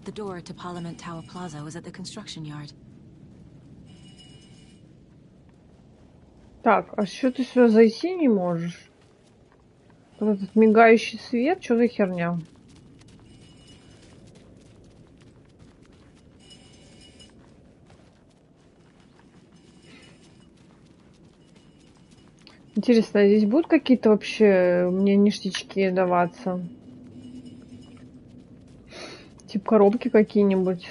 The door to Parliament Tower Plaza was at the construction yard. Так, а что ты сюда зайти не можешь? Вот этот мигающий свет, что за херня? Интересно, а здесь будут какие-то вообще мне ништячки даваться? Типа коробки какие-нибудь.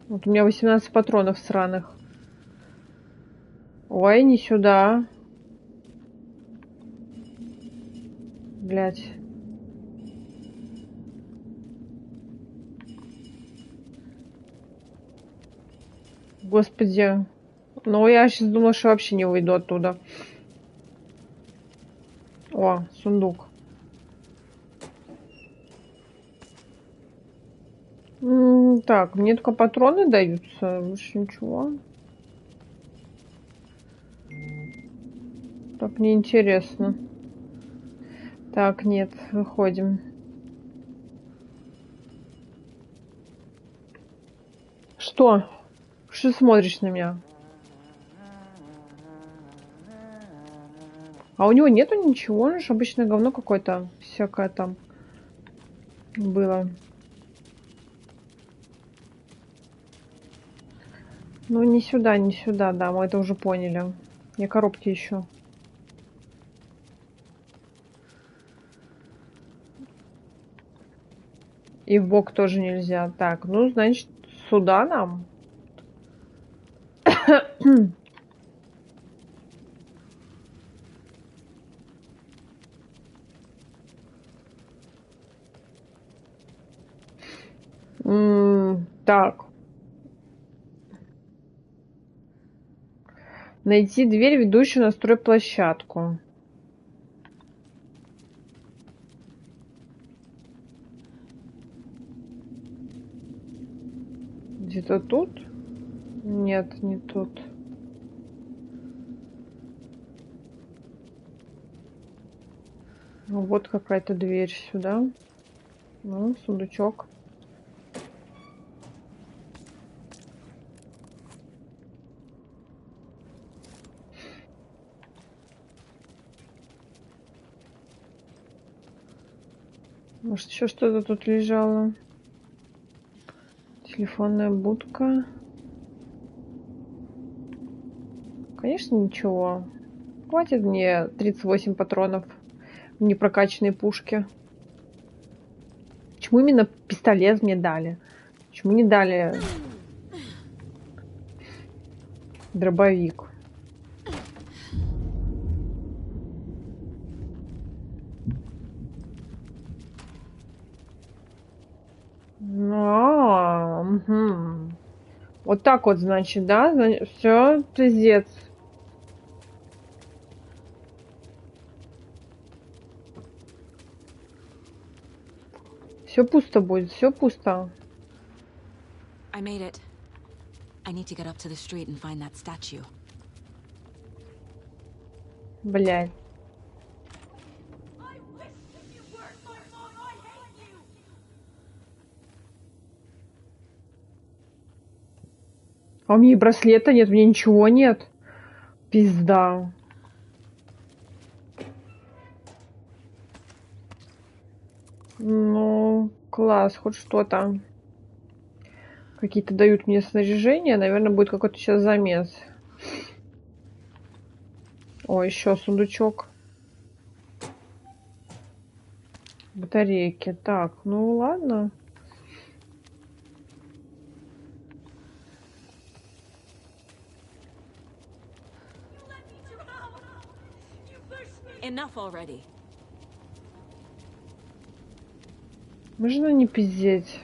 Вот у меня 18 патронов сраных. Ой, не сюда. Блять. Господи. Ну, я сейчас думала, что вообще не выйду оттуда. О, сундук. Так, мне только патроны даются, больше ничего. Так неинтересно. Так, нет, выходим. Что? Что смотришь на меня? А у него нету ничего, он же обычное говно какое-то всякое там было. Ну, не сюда, не сюда, да, мы это уже поняли. Я коробки ищу. И в бок тоже нельзя. Так, ну, значит, сюда нам. Так. Найти дверь, ведущую на стройплощадку. Где-то тут? Нет, не тут. Ну, вот какая-то дверь сюда. Ну, сундучок. Может, еще что-то тут лежало? Телефонная будка. Конечно, ничего. Хватит мне 38 патронов в непрокачанной пушке. Почему именно пистолет мне дали? Почему не дали дробовик? Угу. Вот так вот, значит, да? Все, пиздец. Все пусто будет, все пусто. I made it. I need to get up to the street and find that statue. Блядь. А у меня и браслета нет, мне ничего нет. Пизда. Ну, класс, хоть что-то. Какие-то дают мне снаряжение. Наверное, будет какой-то сейчас замес. О, еще сундучок. Батарейки. Так, ну ладно. Enough already. Можно не пиздеть.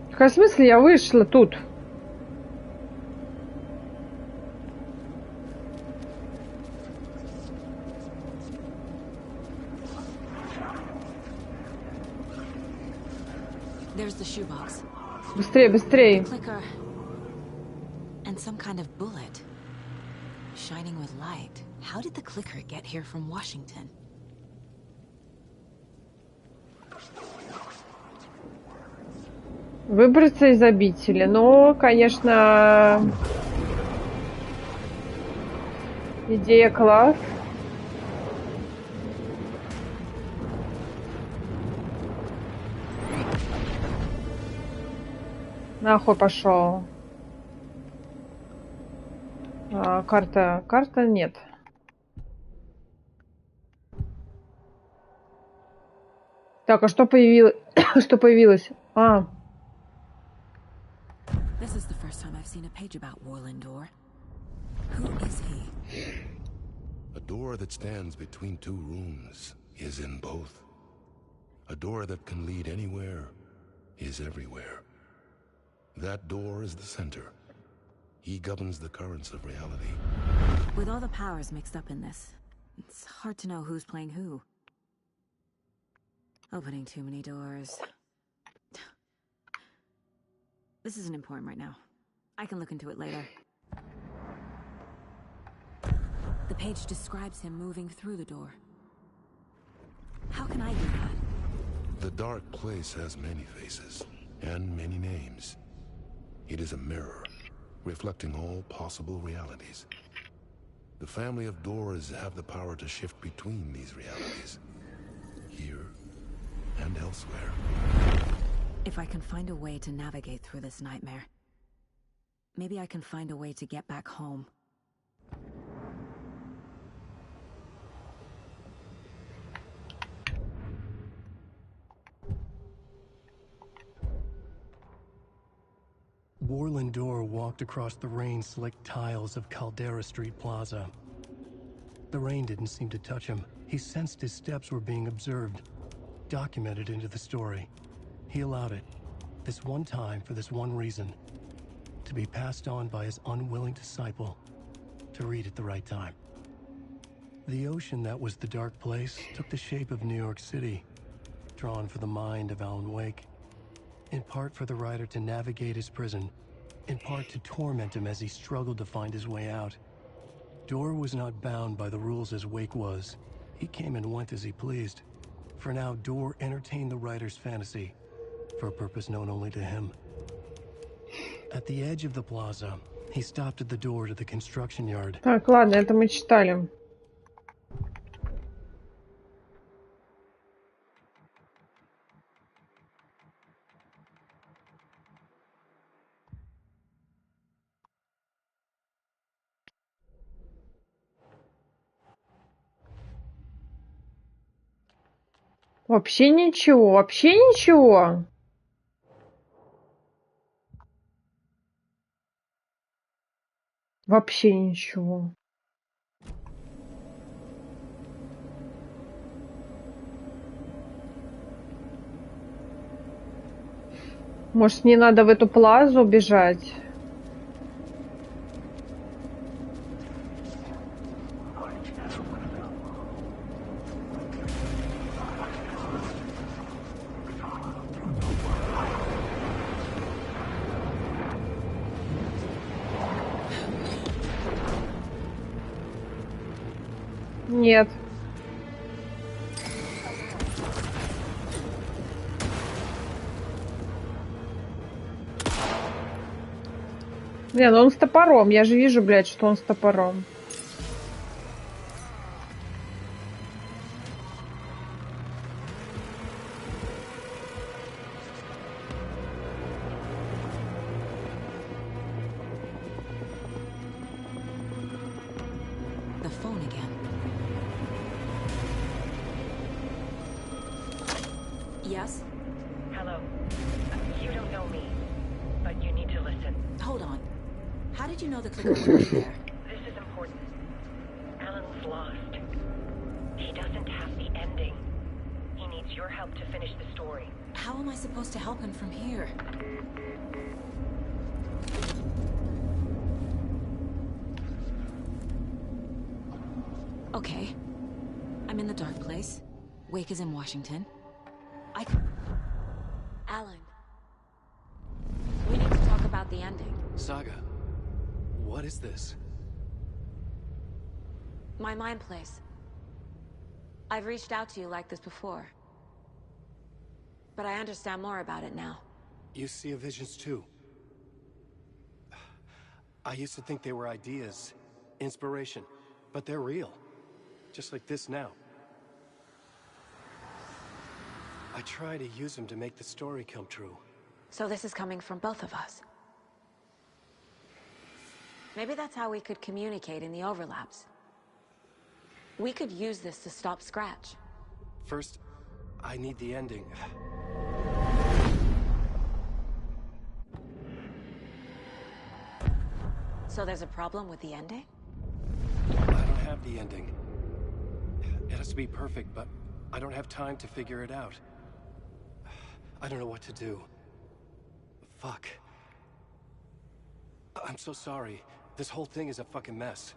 В каком смысле я вышла тут? There's the shoebox. Быстрее, быстрее. Clicker. And some kind of bullet. Shining with light. How did the clicker get here from Washington? Выбраться из обители. Ну, конечно, идея класс. Нахуй пошел. Карта. Карта нет. Так, а что появилось? Что появилось? А. This is the first time I've seen a page about Warlindor. Who is he? A door that stands between two rooms is in both. A door that can lead anywhere is everywhere. That door is the center. He governs the currents of reality. With all the powers mixed up in this, it's hard to know who's playing who. Opening too many doors. This isn't important right now. I can look into it later. The page describes him moving through the door. How can I do that? The dark place has many faces, and many names. It is a mirror, reflecting all possible realities. The family of doors have the power to shift between these realities, here and elsewhere. If I can find a way to navigate through this nightmare, maybe I can find a way to get back home. Warland Dorr walked across the rain-slicked tiles of Caldera Street Plaza. The rain didn't seem to touch him. He sensed his steps were being observed, documented into the story. He allowed it, this one time for this one reason, to be passed on by his unwilling disciple, to read at the right time. The ocean that was the dark place took the shape of New York City, drawn for the mind of Alan Wake. In part for the writer to navigate his prison, in part to torment him as he struggled to find his way out. Dorr was not bound by the rules as Wake was. He came and went as he pleased. For now, Dorr entertained the writer's fantasy, for a purpose known only to him. At the edge of the plaza, he stopped at the door to the construction yard. Так, ладно, это мы читали. Вообще ничего, вообще ничего. Вообще ничего. Может, не надо в эту плазу бежать? Нет. Не, ну он с топором. Я же вижу, блядь, что он с топором. The phone again. Yes? Hello. You don't know me, but you need to listen. Hold on. How did you know the clicker would be there? This is important. Alan's lost. He doesn't have the ending. He needs your help to finish the story. How am I supposed to help him from here? Okay. I'm in the dark place. Wake is in Washington. Alan. We need to talk about the ending. Saga, what is this? My mind place. I've reached out to you like this before. But I understand more about it now. You see visions too. I used to think they were ideas, inspiration, but they're real. Just like this now. I try to use them to make the story come true. So this is coming from both of us. Maybe that's how we could communicate in the overlaps. We could use this to stop Scratch. First, I need the ending. So there's a problem with the ending? I don't have the ending. It has to be perfect, but I don't have time to figure it out. I don't know what to do. Fuck. I'm so sorry. This whole thing is a fucking mess.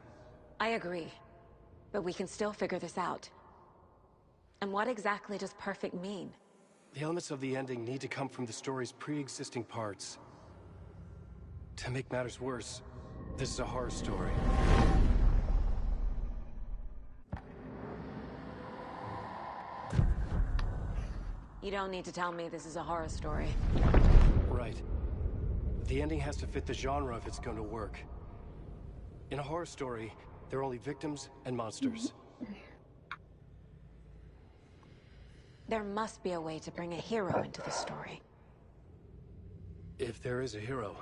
I agree. But we can still figure this out. And what exactly does perfect mean? The elements of the ending need to come from the story's pre-existing parts. To make matters worse, this is a horror story. You don't need to tell me this is a horror story. Right. The ending has to fit the genre if it's going to work. In a horror story, there are only victims and monsters. There must be a way to bring a hero into the story. If there is a hero,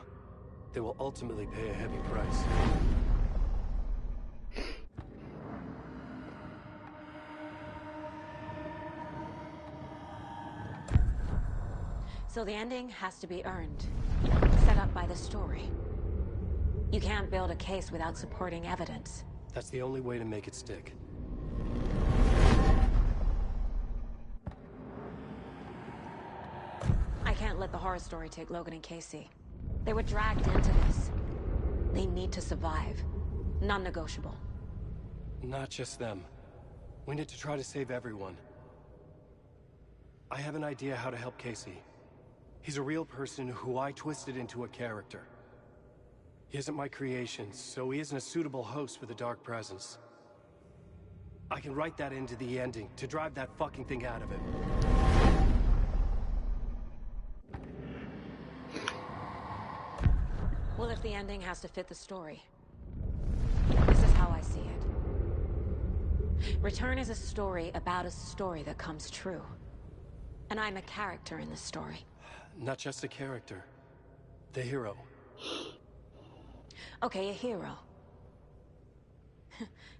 they will ultimately pay a heavy price. So the ending has to be earned, set up by the story. You can't build a case without supporting evidence. That's the only way to make it stick. I can't let the horror story take Logan and Casey. They were dragged into this. They need to survive. Non-negotiable. Not just them. We need to try to save everyone. I have an idea how to help Casey. He's a real person who I twisted into a character. He isn't my creation, so he isn't a suitable host for the Dark Presence. I can write that into the ending to drive that fucking thing out of him. Well, if the ending has to fit the story, this is how I see it. Return is a story about a story that comes true. And I'm a character in the story. Not just a character. The hero. Okay, a hero.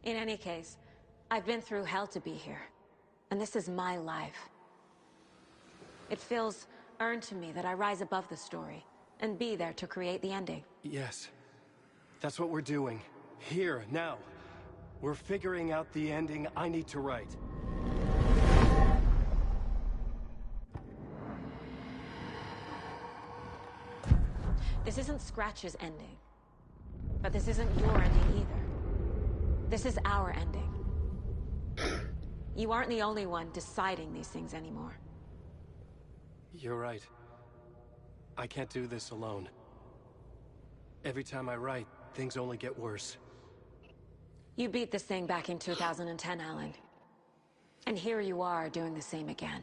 In any case, I've been through hell to be here. And this is my life. It feels earned to me that I rise above the story and be there to create the ending. Yes. That's what we're doing. Here, now. We're figuring out the ending I need to write. This isn't Scratch's ending. But this isn't your ending either. This is our ending. You aren't the only one deciding these things anymore. You're right. I can't do this alone. Every time I write, things only get worse. You beat this thing back in 2010, Alan. And here you are doing the same again.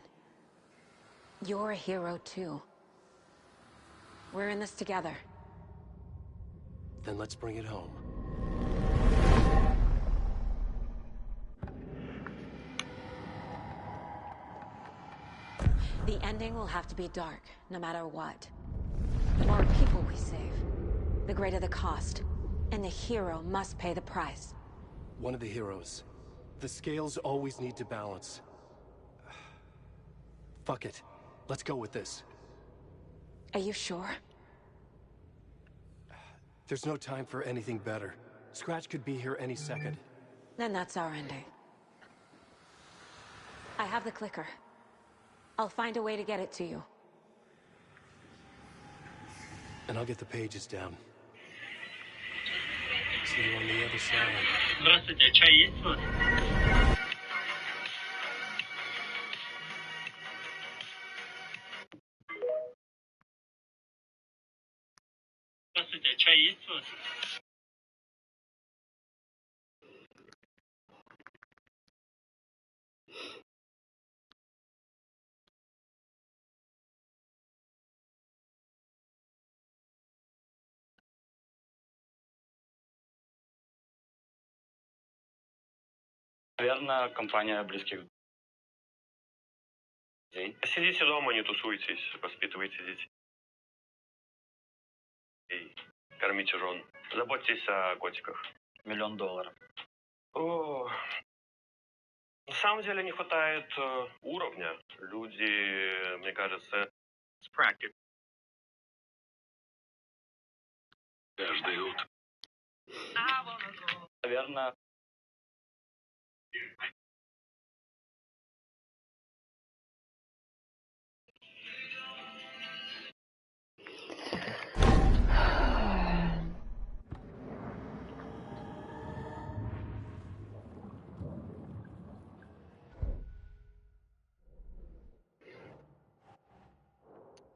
You're a hero too. We're in this together. Then let's bring it home. The ending will have to be dark, no matter what. The more people we save, the greater the cost. And the hero must pay the price. One of the heroes. The scales always need to balance. Fuck it. Let's go with this. Are you sure? There's no time for anything better. Scratch could be here any second. Then that's our ending. I have the clicker. I'll find a way to get it to you. And I'll get the pages down. See you on the other side. Здравствуйте, чай есть у вас? Здравствуйте, чай есть у вас? Наверное, компания близких друзей. Сидите дома, не тусуйтесь, воспитывайте детей. И кормите жен. Заботьтесь о котиках. $1 миллион. О, на самом деле не хватает уровня. Люди, мне кажется, с практикой. Каждое утро. Наверное,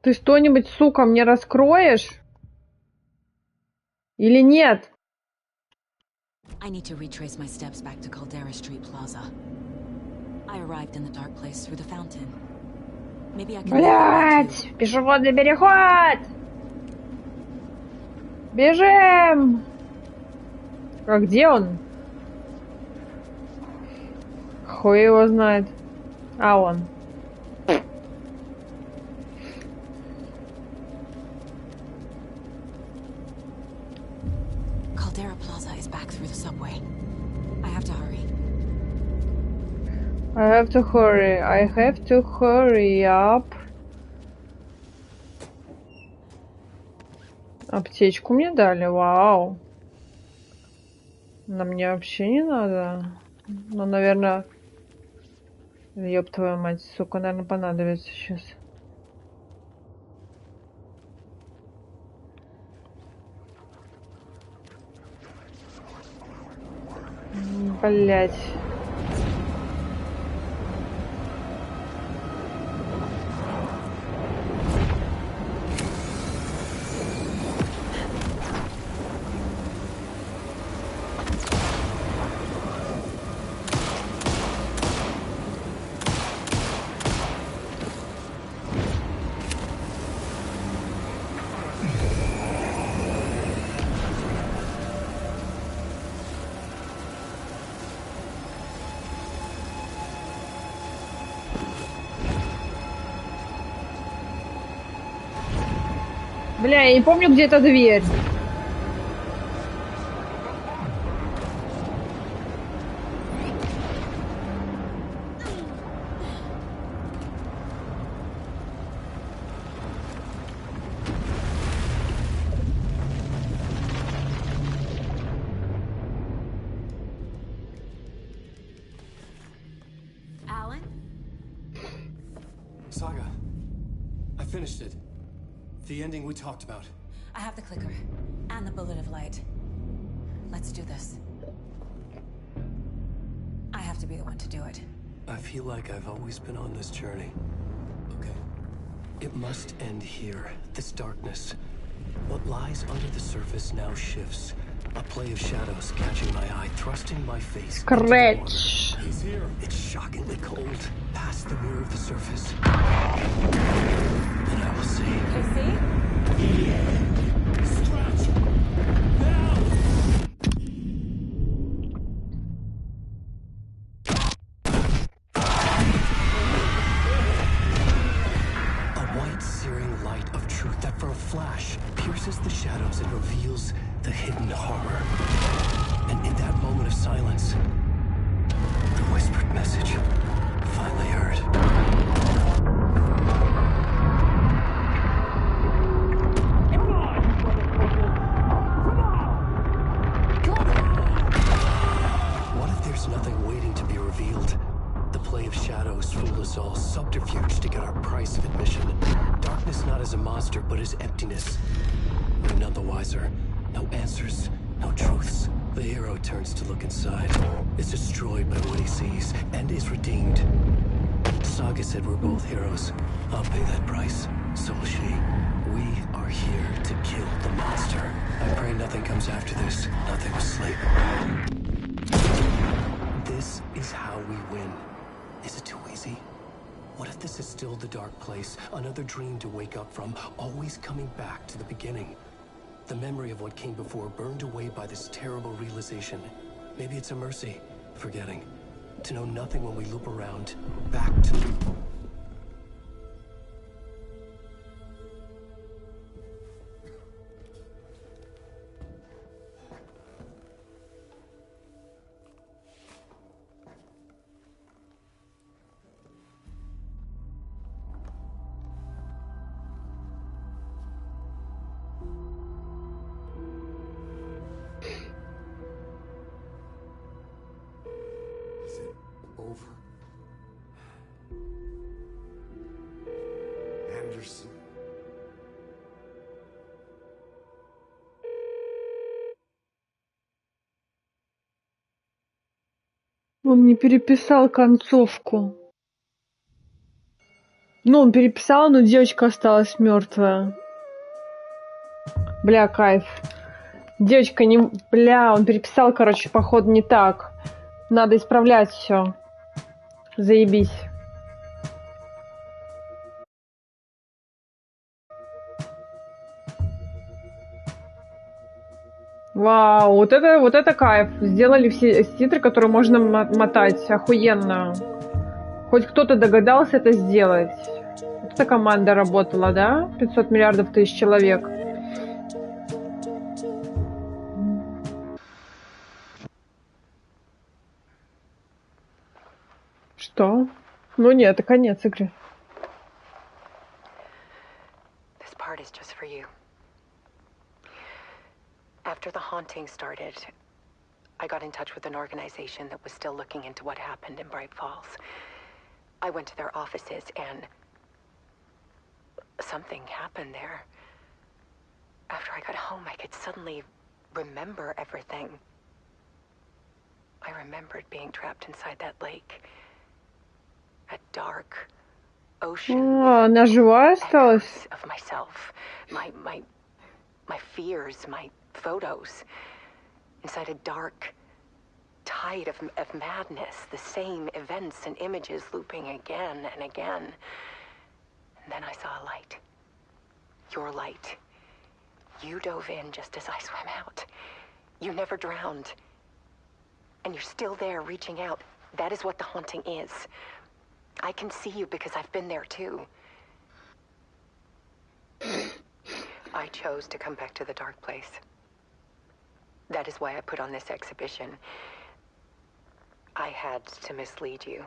Ты что-нибудь, сука, мне раскроешь? Или нет? I need to retrace my steps back to Caldera Street Plaza. I arrived in the dark place through the fountain. Maybe I can. Блять, пешеходный переход! Бежим! А где он? Хуй его знает. А он. Caldera Plaza is back through the subway. I have to hurry. I have to hurry. I have to hurry up. Аптечку мне дали, вау. Но мне вообще не надо. Ну, наверное... Ёб твою мать, сука, наверное, понадобится сейчас. Блять. Бля, я не помню, где эта дверь. Alan? Saga, I finished it. The ending we talked about. I have the clicker and the bullet of light. Let's do this. I have to be the one to do it. I feel like I've always been on this journey. Okay. It must end here. This darkness. What lies under the surface now shifts. A play of shadows catching my eye, thrusting my face. Scratch. He's here. It's shockingly cold. Past the mirror of the surface. And I will see. Casey? Scratch! A white, searing light of truth that for a flash pierces the shadows and reveals the hidden horror. And in that moment of silence, the whispered message finally heard. What if there's nothing waiting to be revealed? The play of shadows fooled us all, subterfuge to get our price of admission. Darkness not as a monster, but as emptiness. We're none the wiser. No answers, no truths. The hero turns to look inside, is destroyed by what he sees, and is redeemed. Saga said we're both heroes. I'll pay that price. So will she. We are here to kill the monster. I pray nothing comes after this. Nothing will sleep. This is how we win. Is it too easy? What if this is still the dark place? Another dream to wake up from, always coming back to the beginning. The memory of what came before burned away by this terrible realization. Maybe it's a mercy, forgetting. To know nothing when we loop around, back to... Is it over? Anderson? Он не переписал концовку. Ну, он переписал, но девочка осталась мертвая. Бля, кайф. Девочка не... Бля, он переписал, короче, походу не так. Надо исправлять все. Заебись. Вау, вот это кайф. Сделали все титры, которые можно мотать. Охуенно. Хоть кто-то догадался это сделать. Вот эта команда работала, да? 500 миллиардов тысяч человек. Что? Ну нет, это конец игры. This part is just for you. After the haunting started, I got in touch with an organization that was still looking into what happened in Bright Falls. I went to their offices and something happened there. After I got home, I could suddenly remember everything. I remembered being trapped inside that lake. A dark ocean Она живая осталась? of myself. My fears, my photos. Inside a dark tide of madness. The same events and images looping again and again. And then I saw a light. Your light. You dove in just as I swam out. You never drowned. And you're still there reaching out. That is what the haunting is. I can see you because I've been there too. I chose to come back to the dark place. That is why I put on this exhibition. I had to mislead you,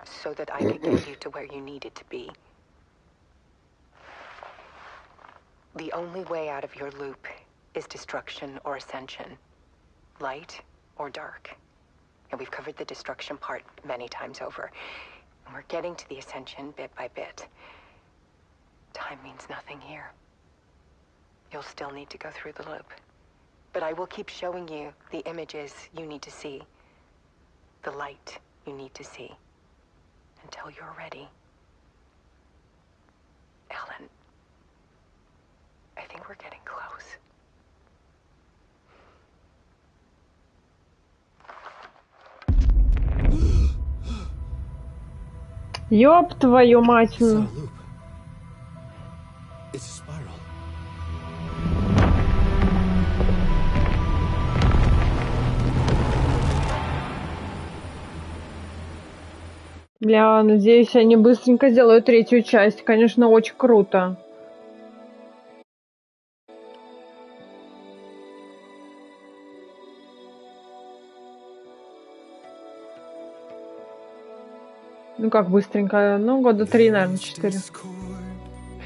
so that I could get you to where you needed to be. The only way out of your loop is destruction or ascension. Light or dark. And we've covered the destruction part many times over. And we're getting to the ascension bit by bit. Time means nothing here. You'll still need to go through the loop. But I will keep showing you the images you need to see. The light you need to see. Until you're ready. Ellen, I think we're getting close. Ёб твою мать. It's a spiral. Бля, надеюсь, они быстренько сделают третью часть. Конечно, очень круто. Ну как быстренько? Ну, года 3, наверное, 4.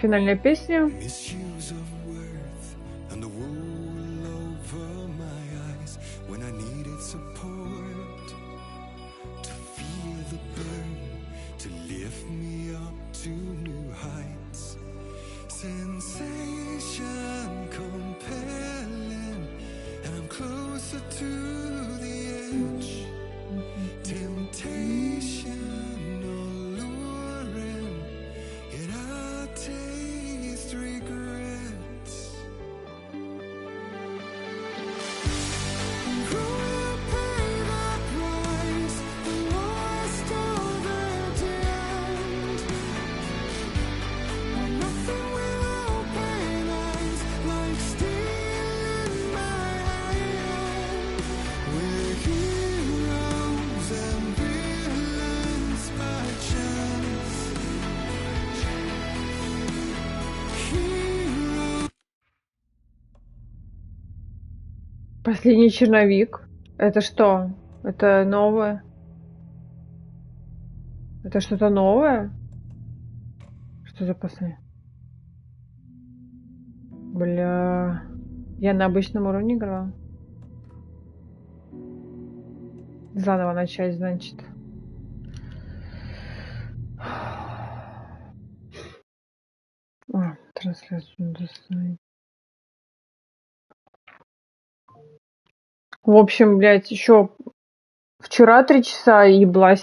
Финальная песня. Последний черновик. Это что? Это новое? Это что-то новое? Что за последний? Бля. Я на обычном уровне играла. Заново начать, значит. Трансляцию доставить. В общем, блядь, еще вчера 3 часа еблась.